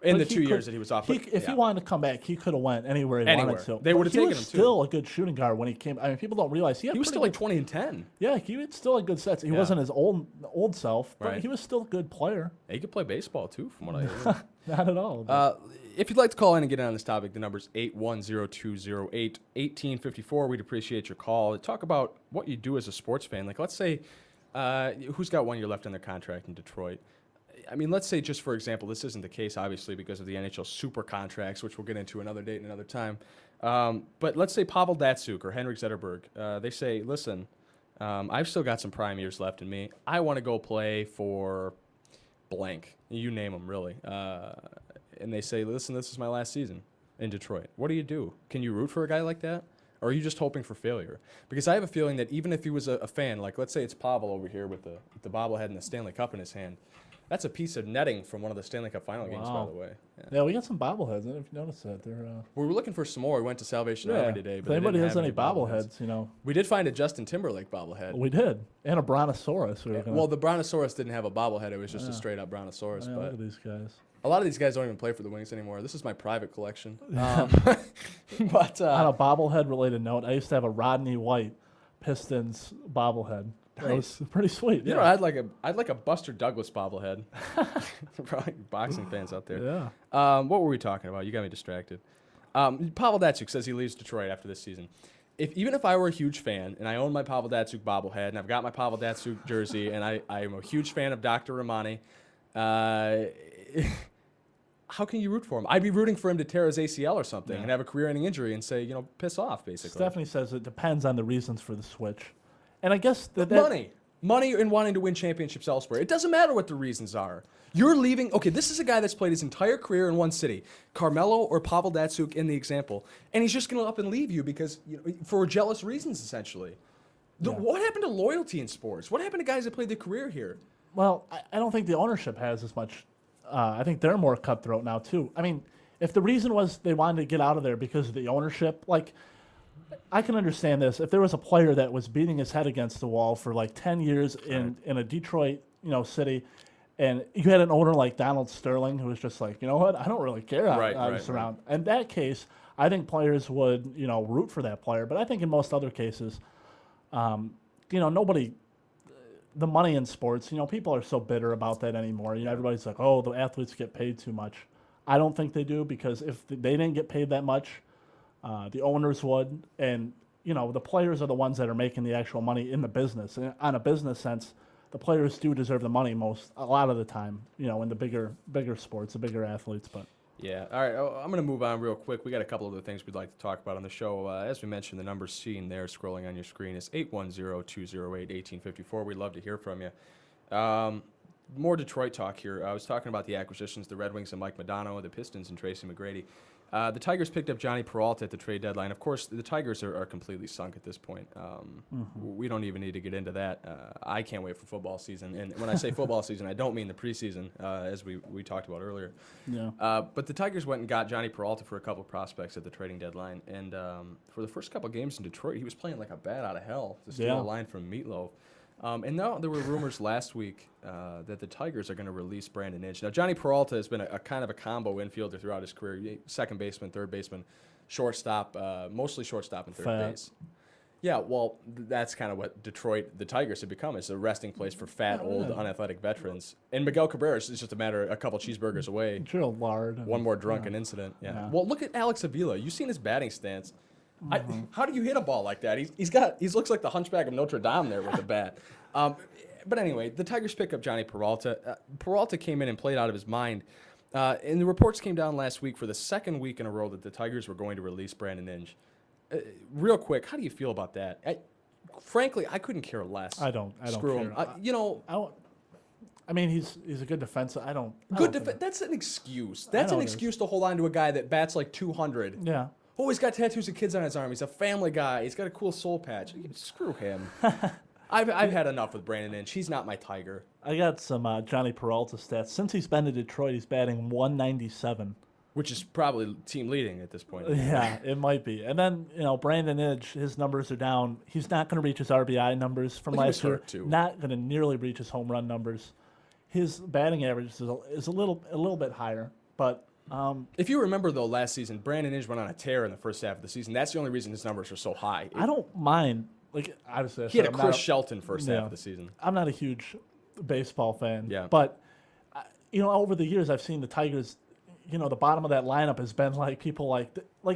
In the he 2 could- years that he was off. If he wanted to come back, he could have went anywhere he Anywhere. wanted to. They But would have he taken was him, too. still a good shooting guard when he came. I mean, people don't realize he He was pretty still like good- 20 and 10. Yeah, he was still a good sets. He Yeah. wasn't his old self, but Right. he was still a good player. He could play baseball, too, from what I heard. Not at all. but- If you'd like to call in and get in on this topic, the number's 810-208-1854. We'd appreciate your call. Talk about what you do as a sports fan. Like, let's say, who's got 1 year left on their contract in Detroit? I mean, let's say, just for example, this isn't the case, obviously, because of the NHL super contracts, which we'll get into another date and another time. But let's say Pavel Datsyuk or Henrik Zetterberg. They say, listen, I've still got some prime years left in me. I want to go play for blank. You name them, really. And they say, listen, this is my last season in Detroit. What do? Can you root for a guy like that? Or are you just hoping for failure? Because I have a feeling that even if he was a fan, like let's say it's Pavel over here with the bobblehead and the Stanley Cup in his hand, that's a piece of netting from one of the Stanley Cup final games, by Wow. the way. Yeah. yeah, we got some bobbleheads. I don't know if you noticed that. They're We were looking for some more. We went to Salvation Army today. If But they anybody didn't has have any bobbleheads, We did find a Justin Timberlake bobblehead. we did, and a brontosaurus. We were gonna, Well, the Brontosaurus didn't have a bobblehead. It was just a straight-up Brontosaurus. look But at these guys. a lot of these guys don't even play for the Wings anymore. This is my private collection. But On a bobblehead related note, I used to have a Rodney White Pistons bobblehead. That was pretty sweet. you know, I'd like a Buster Douglas bobblehead. Probably boxing fans out there. Yeah. What were we talking about? You got me distracted. Pavel Datsyuk says he leaves Detroit after this season. Even if I were a huge fan and I own my Pavel Datsyuk bobblehead and I've got my Pavel Datsyuk jersey and I am a huge fan of Dr. Romani, how can you root for him? I'd be rooting for him to tear his ACL or something and have a career-ending injury and say, piss off, basically. Stephanie says it depends on the reasons for the switch. And I guess that Money and wanting to win championships elsewhere. It doesn't matter what the reasons are. You're leaving. Okay, this is a guy that's played his entire career in one city, Carmelo or Pavel Datsyuk in the example, and he's just going to up and leave you because for jealous reasons, essentially. What happened to loyalty in sports? What happened to guys that played their career here? Well, I don't think the ownership has as much. I think they're more cutthroat now too. I mean, if the reason was they wanted to get out of there because of the ownership, like, I can understand this. If there was a player that was beating his head against the wall for like 10 years in a Detroit, city, and you had an owner like Donald Sterling who was just like, you know what, I don't really care how this around. In that case, I think players would, root for that player. But I think in most other cases, nobody. The money in sports, people are so bitter about that anymore. Everybody's like, oh, the athletes get paid too much. I don't think they do, because if they didn't get paid that much, the owners would. And, the players are the ones that are making the actual money in the business. And on a business sense, the players do deserve the money a lot of the time, in the bigger sports, the bigger athletes. But yeah. All right. I'm going to move on real quick. We got a couple other things we'd like to talk about on the show. As we mentioned, the number seen there scrolling on your screen is 810-208-1854. We'd love to hear from you. More Detroit talk here. I was talking about the acquisitions, the Red Wings and Mike Modano, the Pistons and Tracy McGrady. The Tigers picked up Johnny Peralta at the trade deadline. Of course, the Tigers are completely sunk at this point. We don't even need to get into that. I can't wait for football season. And when I say football season, I don't mean the preseason, as we talked about earlier. Yeah. But the Tigers went and got Johnny Peralta for a couple of prospects at the trading deadline. And for the first couple of games in Detroit, he was playing like a bat out of hell to steal a line from Meatloaf. And now there were rumors last week that the Tigers are going to release Brandon Inge. Now, Johnny Peralta has been a kind of a combo infielder throughout his career. Second baseman, third baseman, shortstop, mostly shortstop and third base. Yeah, well, that's kind of what Detroit, the Tigers, have become. It's a resting place for fat, old, unathletic veterans. And Miguel Cabrera is just a couple cheeseburgers away. Gerald Lard. One more drunken incident. Yeah. Well, look at Alex Avila. You've seen his batting stance. How do you hit a ball like that? He looks like the Hunchback of Notre Dame there with the bat. But anyway, the Tigers pick up Johnny Peralta. Peralta came in and played out of his mind. And the reports came down last week for the second week in a row that the Tigers were going to release Brandon Inge. Real quick, how do you feel about that? Frankly, I couldn't care less. I don't Screw care. him. I mean, he's a good defensive. That's an excuse. That's an excuse to hold on to a guy that bats like 200. Yeah. Oh, he's got tattoos of kids on his arm. He's a family guy. He's got a cool soul patch. Screw him. I've had enough with Brandon Inge. He's not my Tiger. I got some Johnny Peralta stats. Since he's been to Detroit, he's batting 197. Which is probably team leading at this point. Yeah, it might be. And then, Brandon Inge, his numbers are down. He's not going to reach his RBI numbers from last year. Not going to nearly reach his home run numbers. His batting average is a little bit higher, but if you remember, though, last season, Brandon Inge went on a tear in the first half of the season. That's the only reason his numbers are so high. I don't mind. Like, obviously, he had a Chris Shelton first half of the season. I'm not a huge baseball fan. Yeah. But, over the years, I've seen the Tigers, the bottom of that lineup has been like people like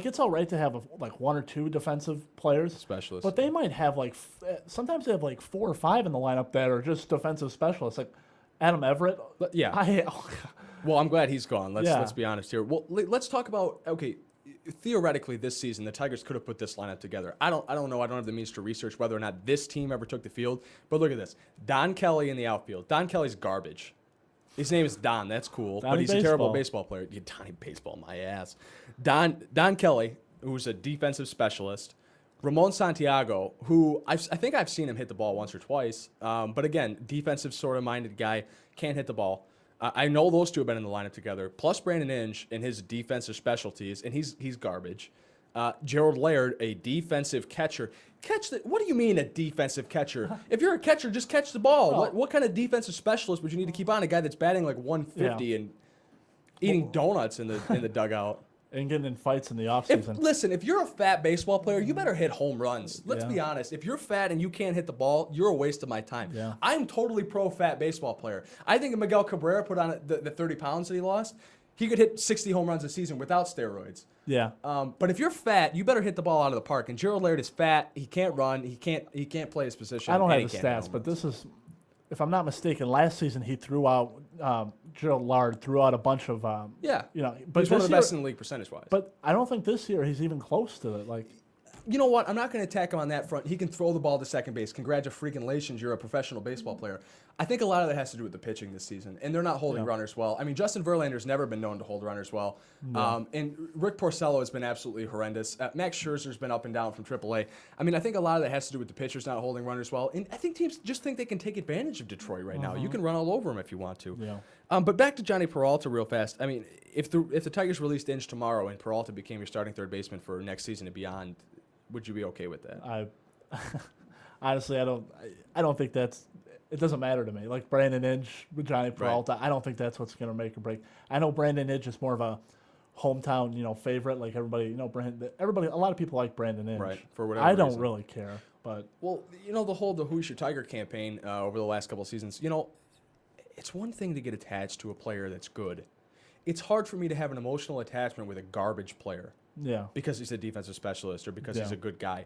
it's all right to have one or two defensive players. Specialists. But they might have sometimes they have 4 or 5 in the lineup that are just defensive specialists. Like Adam Everett. Yeah. Well, I'm glad he's gone. Let's be honest here. Well, let's talk about, okay, theoretically this season the Tigers could have put this lineup together. I don't know. I don't have the means to research whether or not this team ever took the field. But look at this. Don Kelly in the outfield. Don Kelly's garbage. His name is Don. That's cool. Donnie but he's Baseball. A terrible baseball player. Yeah, Donnie Baseball, my ass. Don Kelly, who's a defensive specialist. Ramon Santiago, who I think I've seen him hit the ball once or twice. But again, defensive sort of minded guy, can't hit the ball. I know those two have been in the lineup together, plus Brandon Inge and his defensive specialties, and he's garbage. Gerald Laird, a defensive catcher. What do you mean a defensive catcher? If you're a catcher, just catch the ball. What kind of defensive specialist would you need to keep on? A guy that's batting like 150 and eating donuts in the dugout. And getting in fights in the offseason. If you're a fat baseball player, you better hit home runs. Let's be honest. If you're fat and you can't hit the ball, you're a waste of my time. Yeah. I'm totally pro-fat baseball player. I think if Miguel Cabrera put on the 30 pounds that he lost, he could hit 60 home runs a season without steroids. Yeah. But if you're fat, you better hit the ball out of the park. And Gerald Laird is fat. He can't run. He can't play his position. I don't have the stats, but this is, if I'm not mistaken, last season he threw out Gerald Laird threw out a bunch of But he's one of the best in the league percentage-wise. But I don't think this year he's even close to it. you know what? I'm not going to attack him on that front. He can throw the ball to second base. Congratulations, you're a professional baseball player. I think a lot of that has to do with the pitching this season, and they're not holding runners well. I mean, Justin Verlander's never been known to hold runners well, and Rick Porcello has been absolutely horrendous. Max Scherzer's been up and down from AAA. I mean, I think a lot of that has to do with the pitchers not holding runners well, and I think teams just think they can take advantage of Detroit right now. You can run all over them if you want to. Yeah. But back to Johnny Peralta real fast. I mean, if the Tigers released Inge tomorrow and Peralta became your starting third baseman for next season and beyond, would you be okay with that? Honestly, I don't think that's. It doesn't matter to me. Like Brandon Inge with Johnny Peralta, I don't think that's what's going to make or break. I know Brandon Inge is more of a hometown, favorite. Like everybody, everybody. A lot of people like Brandon Inge. Right. For whatever I don't reason. really care, but Well, the Who's Your Tiger campaign over the last couple of seasons. It's one thing to get attached to a player that's good. It's hard for me to have an emotional attachment with a garbage player. yeah, Because he's a defensive specialist or because Yeah. he's a good guy.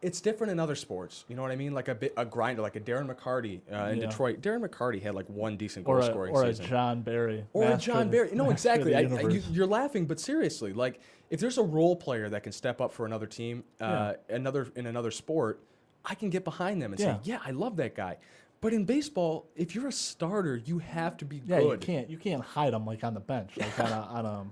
It's different in other sports. You know what I mean? Like a grinder, like a Darren McCarty in Yeah. Detroit. Darren McCarty had like one decent or goal-scoring a season. John Barry Or a master John of- Barry. No, master of exactly. the universe. You're laughing, but seriously, like if there's a role player that can step up for another team, Yeah. in another sport, I can get behind them and Yeah. say, yeah, I love that guy. But in baseball, if you're a starter, you have to be Yeah, good. you can't hide them like on the bench, like on a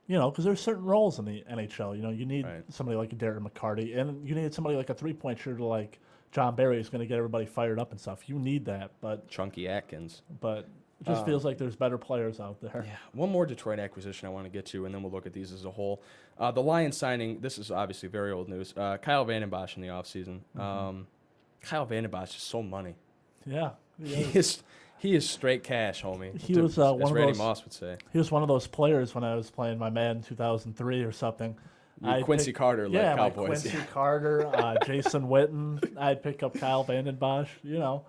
because there's certain roles in the NHL. You need Right. somebody like a Darren McCarty, and you need somebody like a 3-point shooter like John Barry who's going to get everybody fired up and stuff. You need that, but Chunky Atkins. it just feels like there's better players out there. Yeah. One more Detroit acquisition I want to get to, and then we'll look at these as a whole. The Lions signing, this is obviously very old news. Kyle Vandenbosch in the offseason. Kyle Vandenbosch is so money. Yeah, He is straight cash, homie. He was, one as of Randy those- Moss would say. he was one of those players when I was playing my Madden 2003 or something. I'd Quincy pick- Carter led yeah, like Cowboys. Quincy Carter, Jason Witten. I'd pick up Kyle Vandenbosch.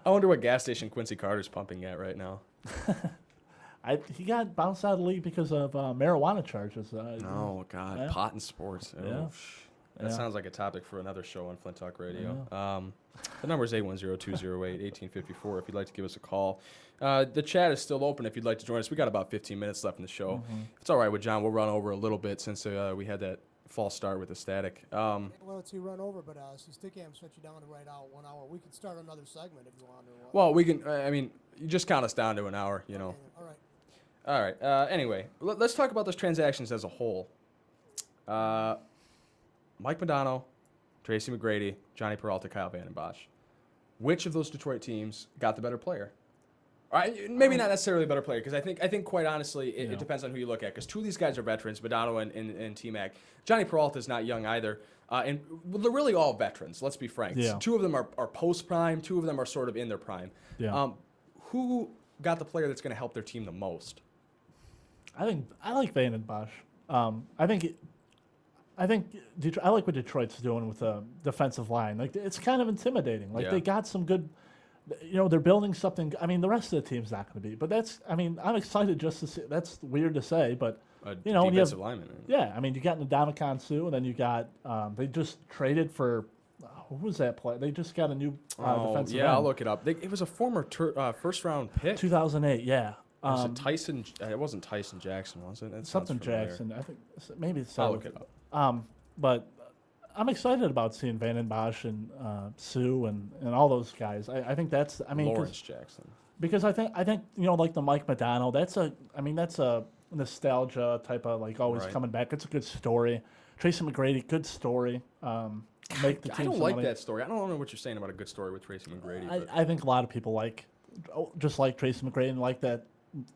I wonder what gas station Quincy Carter's pumping at right now. He got bounced out of the league because of marijuana charges. Oh, God. Yeah. Pot in sports. Oh, Yeah. That Yeah. sounds like a topic for another show on Flint Talk Radio. The number is 810-208-1854 if you'd like to give us a call. The chat is still open if you'd like to join us. We got about 15 minutes left in the show. If it's all right with John, we'll run over a little bit since we had that false start with the static. Well, let's see, run over, but since Stickam set you down to right out 1 hour, we could start another segment if you want to. Well, we can, you just count us down to an hour, All right. All right. Anyway, let's talk about those transactions as a whole. Mike Modano, Tracy McGrady, Johnny Peralta, Kyle Vandenbosch. Which of those Detroit teams got the better player? All right, maybe not necessarily a better player, because I think quite honestly, it depends on who you look at. Because two of these guys are veterans, Modano and T-Mac. Johnny Peralta is not young either. And they're really all veterans, let's be frank. Yeah. Two of them are post-prime. Two of them are sort of in their prime. Yeah. Who got the player that's going to help their team the most? I like Vandenbosch. I think I like what Detroit's doing with the defensive line. Like it's kind of intimidating. Like Yeah. they got some good. They're building something. I mean, the rest of the team's not going to be. But I'm excited just to see. That's weird to say, but when you have Defensive lineman. yeah, you got Ndamukong Suh, and then you got they just traded for who was that play? They just got a new defensive end. I'll look it up. It was a former first-round pick. 2008. Yeah. Was it Tyson? It wasn't Tyson Jackson, was it? That sounds Something familiar. Jackson. I think maybe it's. I'll look it up. But I'm excited about seeing Vandenbosch and Sue and all those guys. I think that's. Lawrence Jackson. Because I think like the Mike Modano. That's a nostalgia type of like always Right. coming back. It's a good story. Tracy McGrady, good story. Make the I team don't some like money. that story. I don't know what you're saying about a good story with Tracy McGrady. but I think a lot of people just like Tracy McGrady and like that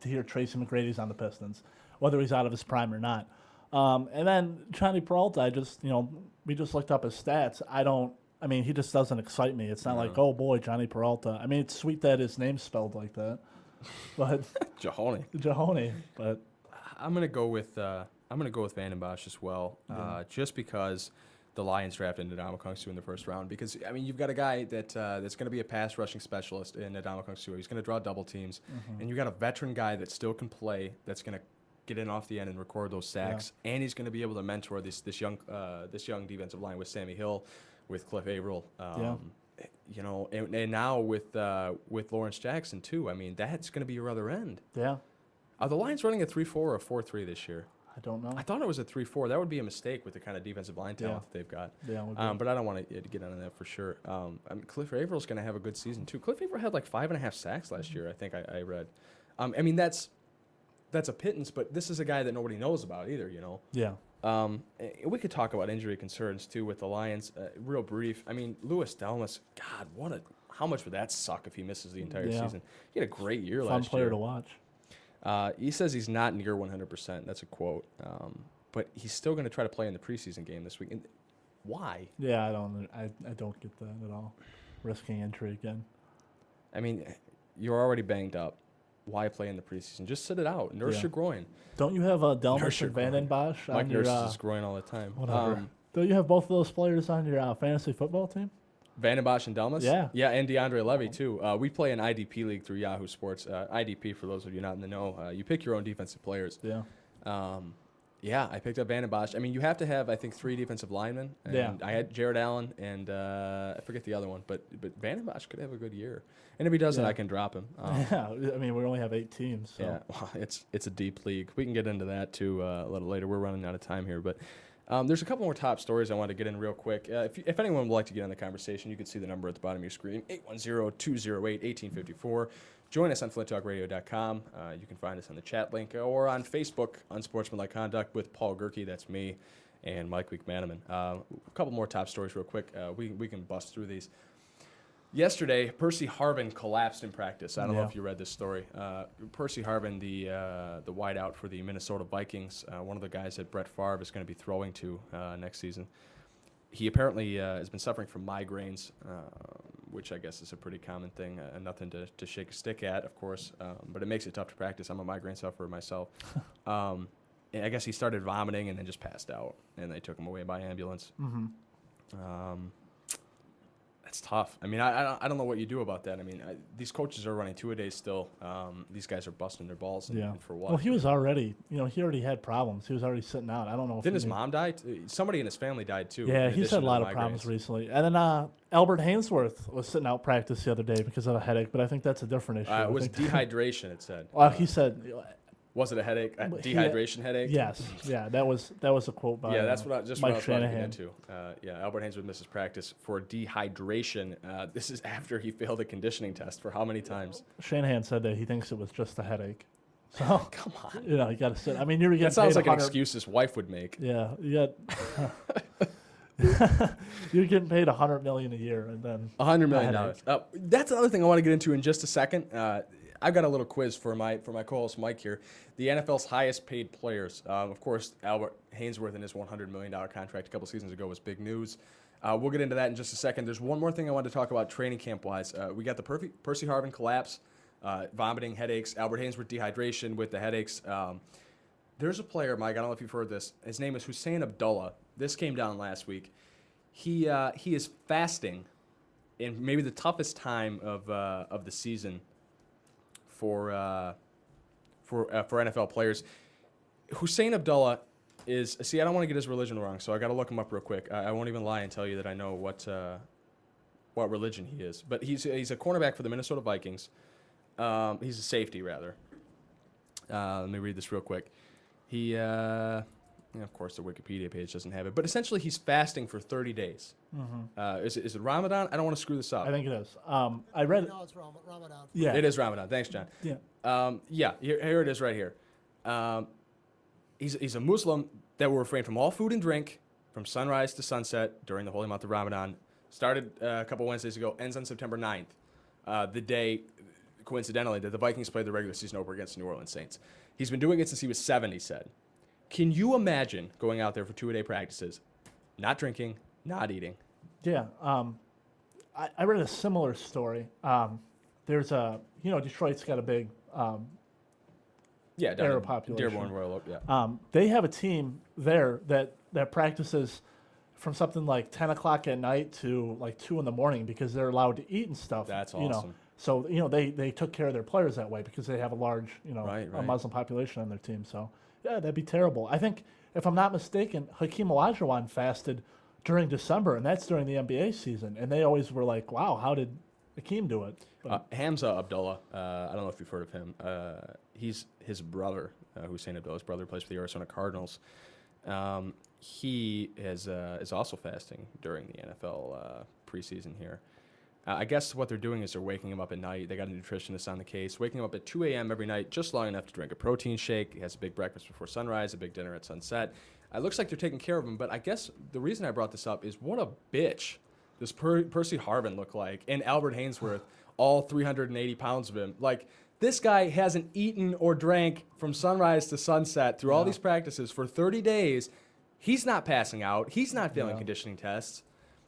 to hear Tracy McGrady's on the Pistons, whether he's out of his prime or not. And then Johnny Peralta, we just looked up his stats. He just doesn't excite me. It's not like, oh boy, Johnny Peralta. It's sweet that his name's spelled like that, but Jahoni. but I'm gonna go with Vandenbosch as well, just because the Lions drafted Ndamukong Suh in the first round. Because you've got a guy that's going to be a pass rushing specialist in Ndamukong Suh. He's going to draw double teams, and you got a veteran guy that still can play. That's going to get in off the end and record those sacks, and he's going to be able to mentor this young defensive line with Sammy Hill, with Cliff Averill. And now with Lawrence Jackson too. That's going to be your other end. yeah. Are the Lions running a 3-4 or a 4-3 this year? I don't know. I thought it was a 3-4. That would be a mistake with the kind of defensive line talent that they've got. Yeah, it would be. But I don't want to get into that for sure. Cliff Avrill's going to have a good season too. Cliff Avril had like 5.5 sacks last year, I think I read. I mean, that's a pittance, but this is a guy that nobody knows about either, you know. Yeah. We could talk about injury concerns too with the Lions. Real brief. I mean, Louis Delmas, God, how much would that suck if he misses the entire season? He had a great year last year. Fun player to watch. He says he's not near 100%. That's a quote. But he's still going to try to play in the preseason game this week. And why? Yeah, I don't get that at all. Risking injury again. I mean, you're already banged up. Why play in the preseason? Just sit it out. Nurse your groin. Don't you have Delmas and Vanden Bosch Mike on your nurses his groin all the time. whatever. Don't you have both of those players on your fantasy football team? Vanden Bosch and Delmas? Yeah. Yeah, and DeAndre Levy, too. We play an IDP league through Yahoo Sports. IDP, for those of you not in the know, you pick your own defensive players. Yeah. Yeah, I picked up Vanden Bosch. I mean, you have to have, I think, 3 defensive linemen. And Yeah. I had Jared Allen, and I forget the other one. But Vanden Bosch could have a good year. And if he doesn't, I can drop him. Yeah, I mean, we only have 8 teams. So. Yeah, well, it's a deep league. We can get into that, too, a little later. We're running out of time here. But there's a couple more top stories I want to get in real quick. If anyone would like to get in the conversation, you can see the number at the bottom of your screen, 810-208-1854. Join us on flinttalkradio.com. You can find us on the chat link or on Facebook, Unsportsmanlike Conduct with Paul Gerke, that's me, and Mike McManaman. A couple more top stories real quick. We can bust through these. Yesterday, Percy Harvin collapsed in practice. I don't know if you read this story. Percy Harvin, the wideout for the Minnesota Vikings, one of the guys that Brett Favre is going to be throwing to next season. He apparently has been suffering from migraines, which I guess is a pretty common thing, nothing to shake a stick at, of course, but it makes it tough to practice. I'm a migraine sufferer myself. And I guess he started vomiting and then just passed out, and they took him away by ambulance. Mm-hmm. That's tough. I mean, I don't know what you do about that. I mean, these coaches are running 2-a-days still. These guys are busting their balls. And for what? Well, he was already, he already had problems. He was already sitting out. I don't know if Didn't his mom die? Somebody in his family died too. Yeah, he's had a lot of problems recently. And then Albert Hainsworth was sitting out practice the other day because of a headache, but I think that's a different issue. It was dehydration, it said. Well, he said. Was it a headache? Dehydration headache? Yes. Yeah, that was a quote by that's what I was Mike about to Shanahan. get into. Albert Hainsworth misses practice for dehydration. This is after he failed a conditioning test for how many times? Shanahan said that he thinks it was just a headache. So come on, you got to sit. I mean, you're getting that sounds paid like an excuse his wife would make. Yeah, you got. You're getting paid $100 million a year, and then $100 million. That's another thing I want to get into in just a second. I've got a little quiz for my co-host Mike here. The NFL's highest paid players. Of course, Albert Hainsworth and his $100 million contract a couple seasons ago was big news. We'll get into that in just a second. There's one more thing I wanted to talk about training camp-wise. We got the Percy Harvin collapse, vomiting, headaches, Albert Hainsworth dehydration with the headaches. There's a player, Mike, I don't know if you've heard this. His name is Hussein Abdullah. This came down last week. He is fasting in maybe the toughest time of the season for NFL players. Hussein Abdullah is, I don't want to get his religion wrong, so I got to look him up real quick. I won't even lie and tell you that I know what religion he is. But he's a cornerback for the Minnesota Vikings. He's a safety, rather. Let me read this real quick. He, of course, the Wikipedia page doesn't have it, but essentially he's fasting for 30 days. Mm-hmm. Is it Ramadan? I don't want to screw this up. I think it is. I read. No, it's Ramadan. Yeah, it is Ramadan. Thanks, John. Yeah. Here it is right here. He's a Muslim that will refrain from all food and drink from sunrise to sunset during the holy month of Ramadan. Started a couple Wednesdays ago, ends on September 9th, the day, coincidentally, that the Vikings played the regular season opener against the New Orleans Saints. He's been doing it since he was 7, he said. Can you imagine going out there for 2-a-day practices, not drinking, not eating? Yeah. I read a similar story. There's Detroit's got a big Arab population. Dearborn, Royal Oak, yeah. They have a team there that practices from something like 10 o'clock at night to like 2 in the morning because they're allowed to eat and stuff. That's awesome. So they took care of their players that way because they have a large Right. a Muslim population on their team. So yeah, that'd be terrible. I think if I'm not mistaken, Hakeem Olajuwon fasted during December, and that's during the NBA season. And they always were like, "Wow, how did Hakeem do it?" Hamza Abdullah, I don't know if you've heard of him. he's his brother, Hussein Abdullah's brother, plays for the Arizona Cardinals. He is also fasting during the NFL preseason here. I guess what they're doing is they're waking him up at night. They got a nutritionist on the case, waking him up at 2 a.m. every night, just long enough to drink a protein shake. He has a big breakfast before sunrise, a big dinner at sunset. It looks like they're taking care of him, but I guess the reason I brought this up is what a bitch this Percy Harvin looked like, and Albert Hainsworth, all 380 pounds of him. Like, this guy hasn't eaten or drank from sunrise to sunset through all these practices for 30 days. He's not passing out. He's not failing conditioning tests.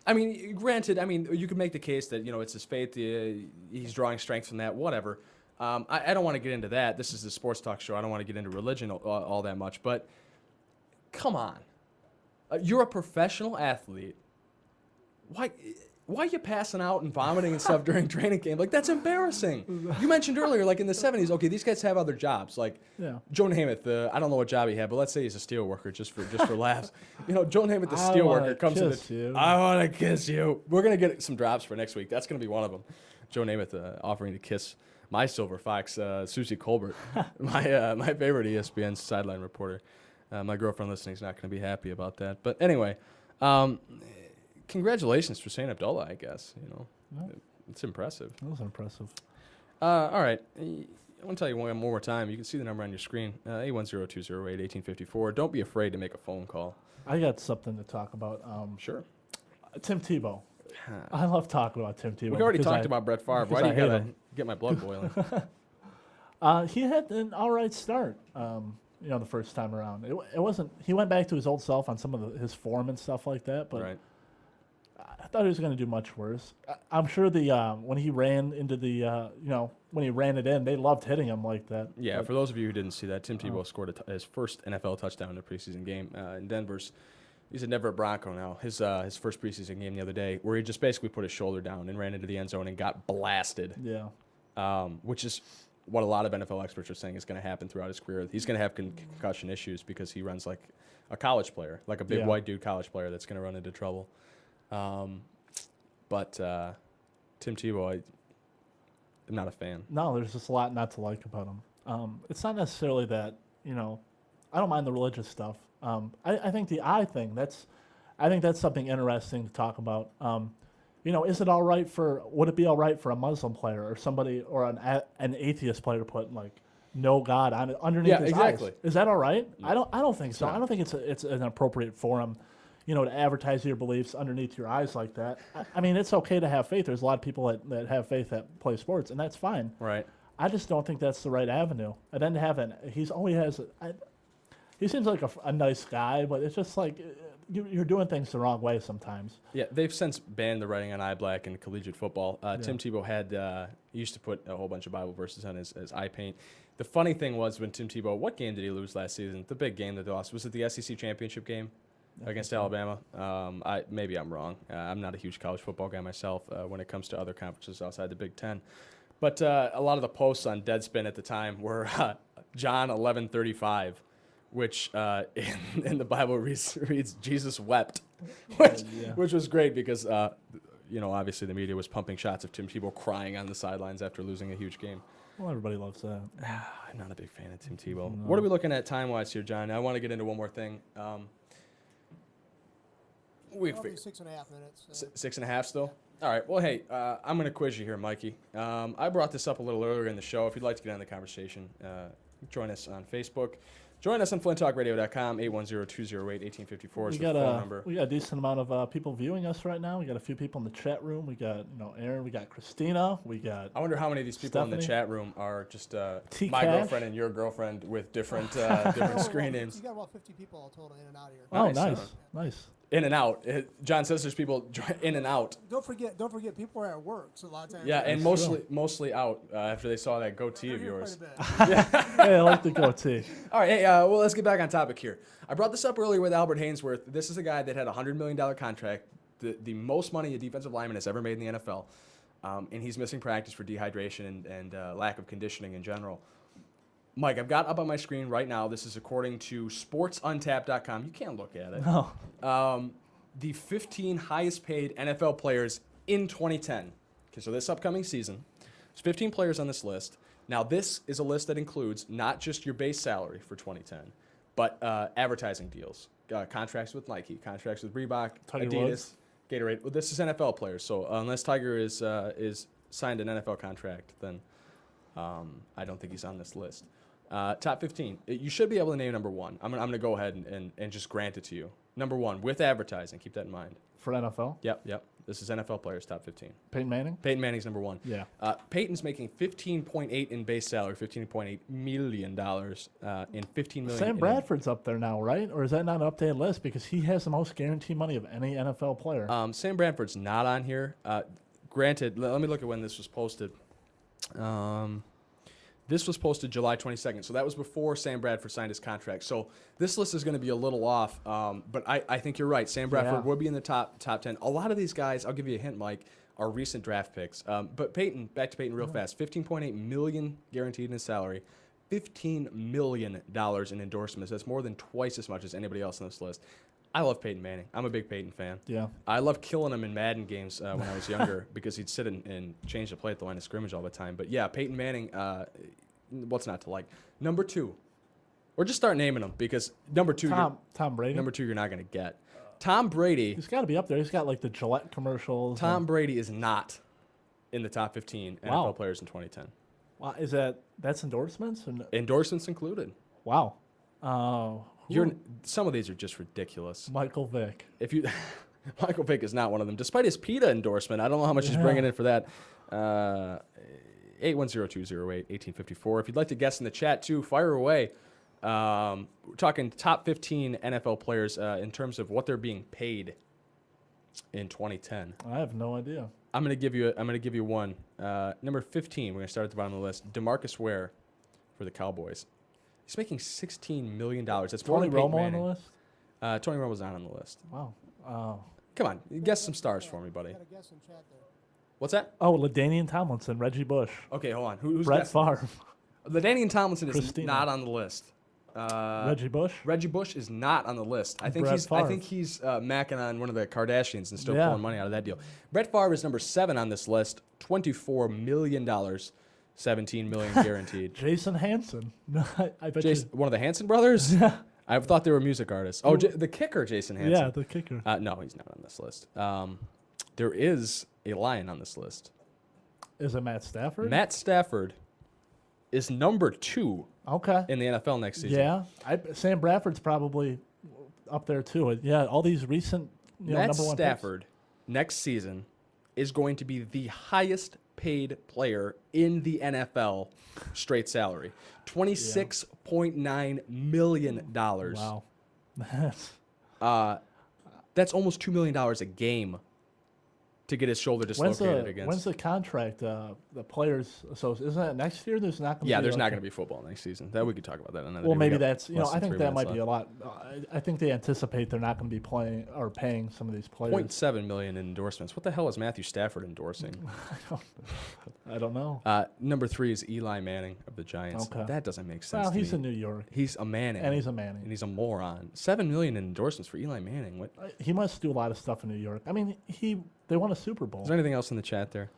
I mean, granted, you could make the case that, it's his faith. He's drawing strength from that, whatever. I don't want to get into that. This is the sports talk show. I don't want to get into religion all that much. But come on. You're a professional athlete. Why are you passing out and vomiting and stuff during training camp? Like, that's embarrassing. You mentioned earlier, like in the 70s, okay, these guys have other jobs. Like, Joe Namath, I don't know what job he had, but let's say he's a steel worker just for laughs. Joe Namath, the steel worker, comes in. I want to kiss you. We're going to get some drops for next week. That's going to be one of them. Joe Namath offering to kiss my silver fox, Susie Colbert, my favorite ESPN sideline reporter. My girlfriend listening is not going to be happy about that. But anyway, congratulations for Hussein Abdullah, I guess. It's impressive. That was impressive. All right. I want to tell you one more time. You can see the number on your screen, 810-208-1854. Don't be afraid to make a phone call. I got something to talk about. Sure. Tim Tebow. I love talking about Tim Tebow. We've already talked about Brett Favre. Why do you got to get my blood boiling? He had an all right start, the first time around. It wasn't. He went back to his old self on some of his form and stuff like that, but right. I thought he was going to do much worse. I'm sure when he ran into when he ran it in, they loved hitting him like that. Yeah, for those of you who didn't see that, Tim Tebow scored his first NFL touchdown in a preseason game in Denver's. He's a Denver Bronco now. His first preseason game the other day, where he just basically put his shoulder down and ran into the end zone and got blasted. Yeah. Which is what a lot of NFL experts are saying is going to happen throughout his career. He's going to have concussion issues because he runs like a college player, like a big white dude college player that's going to run into trouble. But Tim Tebow, I'm not a fan. No, there's just a lot not to like about him. It's not necessarily that, I don't mind the religious stuff. I think the eye thing, I think that's something interesting to talk about. Is it all right would it be all right for a Muslim player or somebody or an atheist player to put like no God underneath his eyes? Is that all right? No. I don't think so. I don't think it's an appropriate forum, to advertise your beliefs underneath your eyes like that. I mean, it's okay to have faith. There's a lot of people that have faith that play sports, and that's fine. Right. I just don't think that's the right avenue. And then he seems like a nice guy, but it's just like you're doing things the wrong way sometimes. Yeah, they've since banned the writing on eye black in collegiate football. Tim Tebow he used to put a whole bunch of Bible verses on his eye paint. The funny thing was when Tim Tebow, what game did he lose last season? The big game that they lost. Was it the SEC championship game against Alabama? Maybe I'm wrong. I'm not a huge college football guy myself when it comes to other conferences outside the Big Ten. But a lot of the posts on Deadspin at the time were John 11:35. Which in the Bible reads Jesus wept, which was great because obviously the media was pumping shots of Tim Tebow crying on the sidelines after losing a huge game. Well, everybody loves that. I'm not a big fan of Tim Tebow. No. What are we looking at time-wise here, John? I want to get into one more thing. 6.5 minutes. 6.5 still? All right. Well, hey, I'm going to quiz you here, Mikey. I brought this up a little earlier in the show. If you'd like to get on the conversation, join us on Facebook. Join us on flinttalkradio.com, 810-208-1854 is the phone number. We got a decent amount of people viewing us right now. We got a few people in the chat room. We got, Aaron. We got Christina. We got I wonder how many of these people in the chat room are just my girlfriend and your girlfriend with different screen names. You got about 50 people all total in and out here. Oh, nice. In and out. John says there's people in and out. Don't forget, people are at work, so a lot of times. Yeah, and mostly out after they saw that goatee of yours. Yeah, I like the goatee. All right, hey, well, let's get back on topic here. I brought this up earlier with Albert Hainsworth. This is a guy that had a $100 million contract, the most money a defensive lineman has ever made in the NFL, and he's missing practice for dehydration and lack of conditioning in general. Mike, I've got up on my screen right now. This is according to sportsuntapped.com. You can't look at it. No. The 15 highest paid NFL players in 2010. Okay, so this upcoming season, there's 15 players on this list. Now, this is a list that includes not just your base salary for 2010, but advertising deals, contracts with Nike, contracts with Reebok, Tiger Adidas, Woods. Gatorade. Well, this is NFL players, so unless Tiger is signed an NFL contract, then I don't think he's on this list. Top 15. You should be able to name number one. I'm gonna go ahead and just grant it to you. Number one with advertising. Keep that in mind. For NFL? Yep. This is NFL players top 15. Peyton Manning? Peyton Manning's number one. Yeah. Peyton's making $15.8 in base salary, $15.8 million, and $15 million. Sam Bradford's up there now, right? Or is that not an updated list? Because he has the most guaranteed money of any NFL player. Sam Bradford's not on here. Granted, let me look at when this was posted. This was posted July 22nd, so that was before Sam Bradford signed his contract. So this list is going to be a little off, but I think you're right. Sam Bradford would be in the top 10. A lot of these guys, I'll give you a hint, Mike, are recent draft picks. But Peyton, back to Peyton real fast, $15.8 million guaranteed in his salary, $15 million in endorsements. That's more than twice as much as anybody else on this list. I love Peyton Manning. I'm a big Peyton fan. Yeah. I love killing him in Madden games when I was younger because he'd sit and change the play at the line of scrimmage all the time. But, yeah, Peyton Manning, what's not to like? Number two. Or just start naming them because number two. Tom Brady? Number two you're not going to get. Tom Brady. He's got to be up there. He's got, like, the Gillette commercials. Tom Brady is not in the top 15 Wow. NFL players in 2010. Wow, that's endorsements? Or no? Endorsements included. Wow. Some of these are just ridiculous. Michael Vick. If you, Michael Vick is not one of them. Despite his PETA endorsement, I don't know how much he's bringing in for that. 810-208-1854. If you'd like to guess in the chat too, fire away. We're talking top 15 NFL players in terms of what they're being paid in 2010. I have no idea. I'm gonna give you one. Number 15. We're gonna start at the bottom of the list. DeMarcus Ware for the Cowboys. He's making $16 million. That's more Tony than Peyton Romo on Manning. the list? Tony Romo's not on the list. Wow. Come on, guess some stars for me, buddy. Got a guess in chat there. What's that? Oh, LaDainian Tomlinson, Reggie Bush, Okay, hold on. Who's Brett guessing? Favre, LaDainian Tomlinson is Christina. not on the list. Reggie Bush. Reggie Bush is not on the list. I think Brett Favre. he's macking on one of the Kardashians and still Yeah. pulling money out of that deal. Brett Favre is number 7 on this list. $24 million, $17 million guaranteed. Jason Hansen. I bet One of the Hanson brothers. I thought they were music artists. Oh, the kicker, Jason you. Hansen. Yeah, the kicker. No, he's not on this list. There is a Lion on this list. Is it Matt Stafford? Matt Stafford is number 2 Okay. in the NFL next season. Yeah. Sam Bradford's probably up there too. Yeah, all these recent Matt number one Stafford next season is going to be the highest paid player in the NFL straight salary. $26.9 million. Picks. Wow. That's almost $2 million a game to get his shoulder dislocated against. When's the contract? The players. So isn't that next year? There's not going to be. Yeah, there's not going to be football next season. That we could talk about that another day. Well, We maybe got that's less I than think 3 that minutes might be a left. lot. I think they anticipate they're not going to be playing or paying some of these players. $0.7 million in endorsements. What the hell is Matthew Stafford endorsing? I don't know. Number 3 is Eli Manning of the Giants. Okay. That doesn't make sense. Well, to he's me. in New York, He's a Manning. and he's a Manning. And he's a moron. $7 million in endorsements for Eli Manning. What? He must do a lot of stuff in New York. I mean, they won a Super Bowl. Is there anything else in the chat there?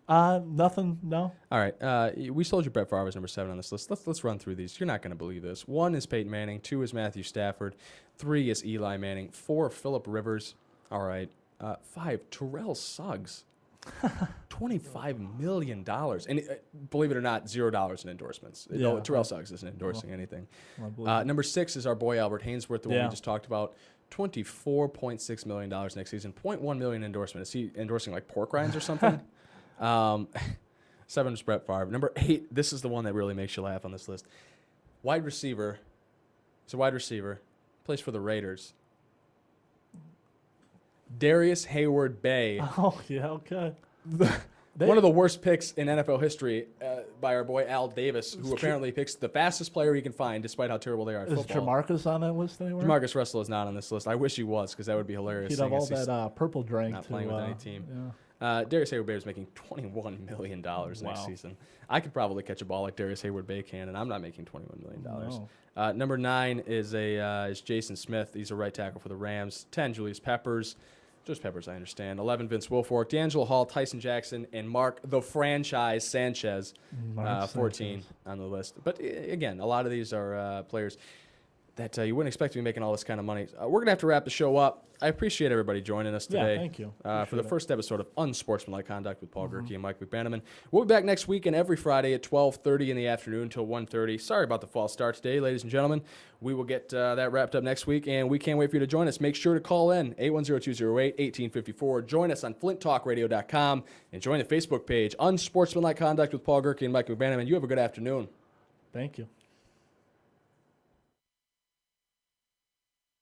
Nothing. No. All right. We told you Brett Favre was number 7 on this list. Let's run through these. You're not going to believe this. 1 is Peyton Manning. 2 is Matthew Stafford. 3 is Eli Manning. 4, Phillip Rivers. All right. 5, Terrell Suggs. $25 million. And believe it or not, $0 in endorsements. Yeah. No, Terrell Suggs isn't endorsing anything. I believe Number 6 is our boy Albert Hainsworth, the one we Yeah. just talked about. $24.6 million next season. $0.1 million endorsement. Is he endorsing like pork rinds or something? 7 is Brett Favre. Number 8, this is the one that really makes you laugh on this list. Wide receiver. He's a wide receiver. Plays for the Raiders. Darius Hayward Bay. Oh yeah. Okay. One of the worst picks in NFL history by our boy Al Davis, who apparently picks the fastest player he can find, despite how terrible they are at Is football. Jamarcus on that list anywhere? Jamarcus Russell is not on this list. I wish he was, because that would be hilarious. He'd have all seeing as he's that purple drink. not to, playing with any team. Yeah. Darius Hayward Bay is making $21 million next Wow. season. I could probably catch a ball like Darius Hayward Bay can, and I'm not making $21 million. No. Number 9 is Jason Smith. He's a right tackle for the Rams. 10, Julius Peppers. Just Peppers, I understand. 11, Vince Wilfork, D'Angelo Hall, Tyson Jackson, and Mark the Franchise Sanchez, Mark 14 Sanchez. on the list. But again, a lot of these are players that you wouldn't expect to be making all this kind of money. We're going to have to wrap the show up. I appreciate everybody joining us Yeah, today. thank you. For the Appreciate it. first episode of Unsportsmanlike Conduct with Paul Gerke and Mike McManaman. We'll be back next week and every Friday at 12:30 in the afternoon until 1:30. Sorry about the false start today, ladies and gentlemen. We will get that wrapped up next week, and we can't wait for you to join us. Make sure to call in 810-208-1854. Join us on flinttalkradio.com and join the Facebook page, Unsportsmanlike Conduct with Paul Gerke and Mike McManaman. You have a good afternoon. Thank you.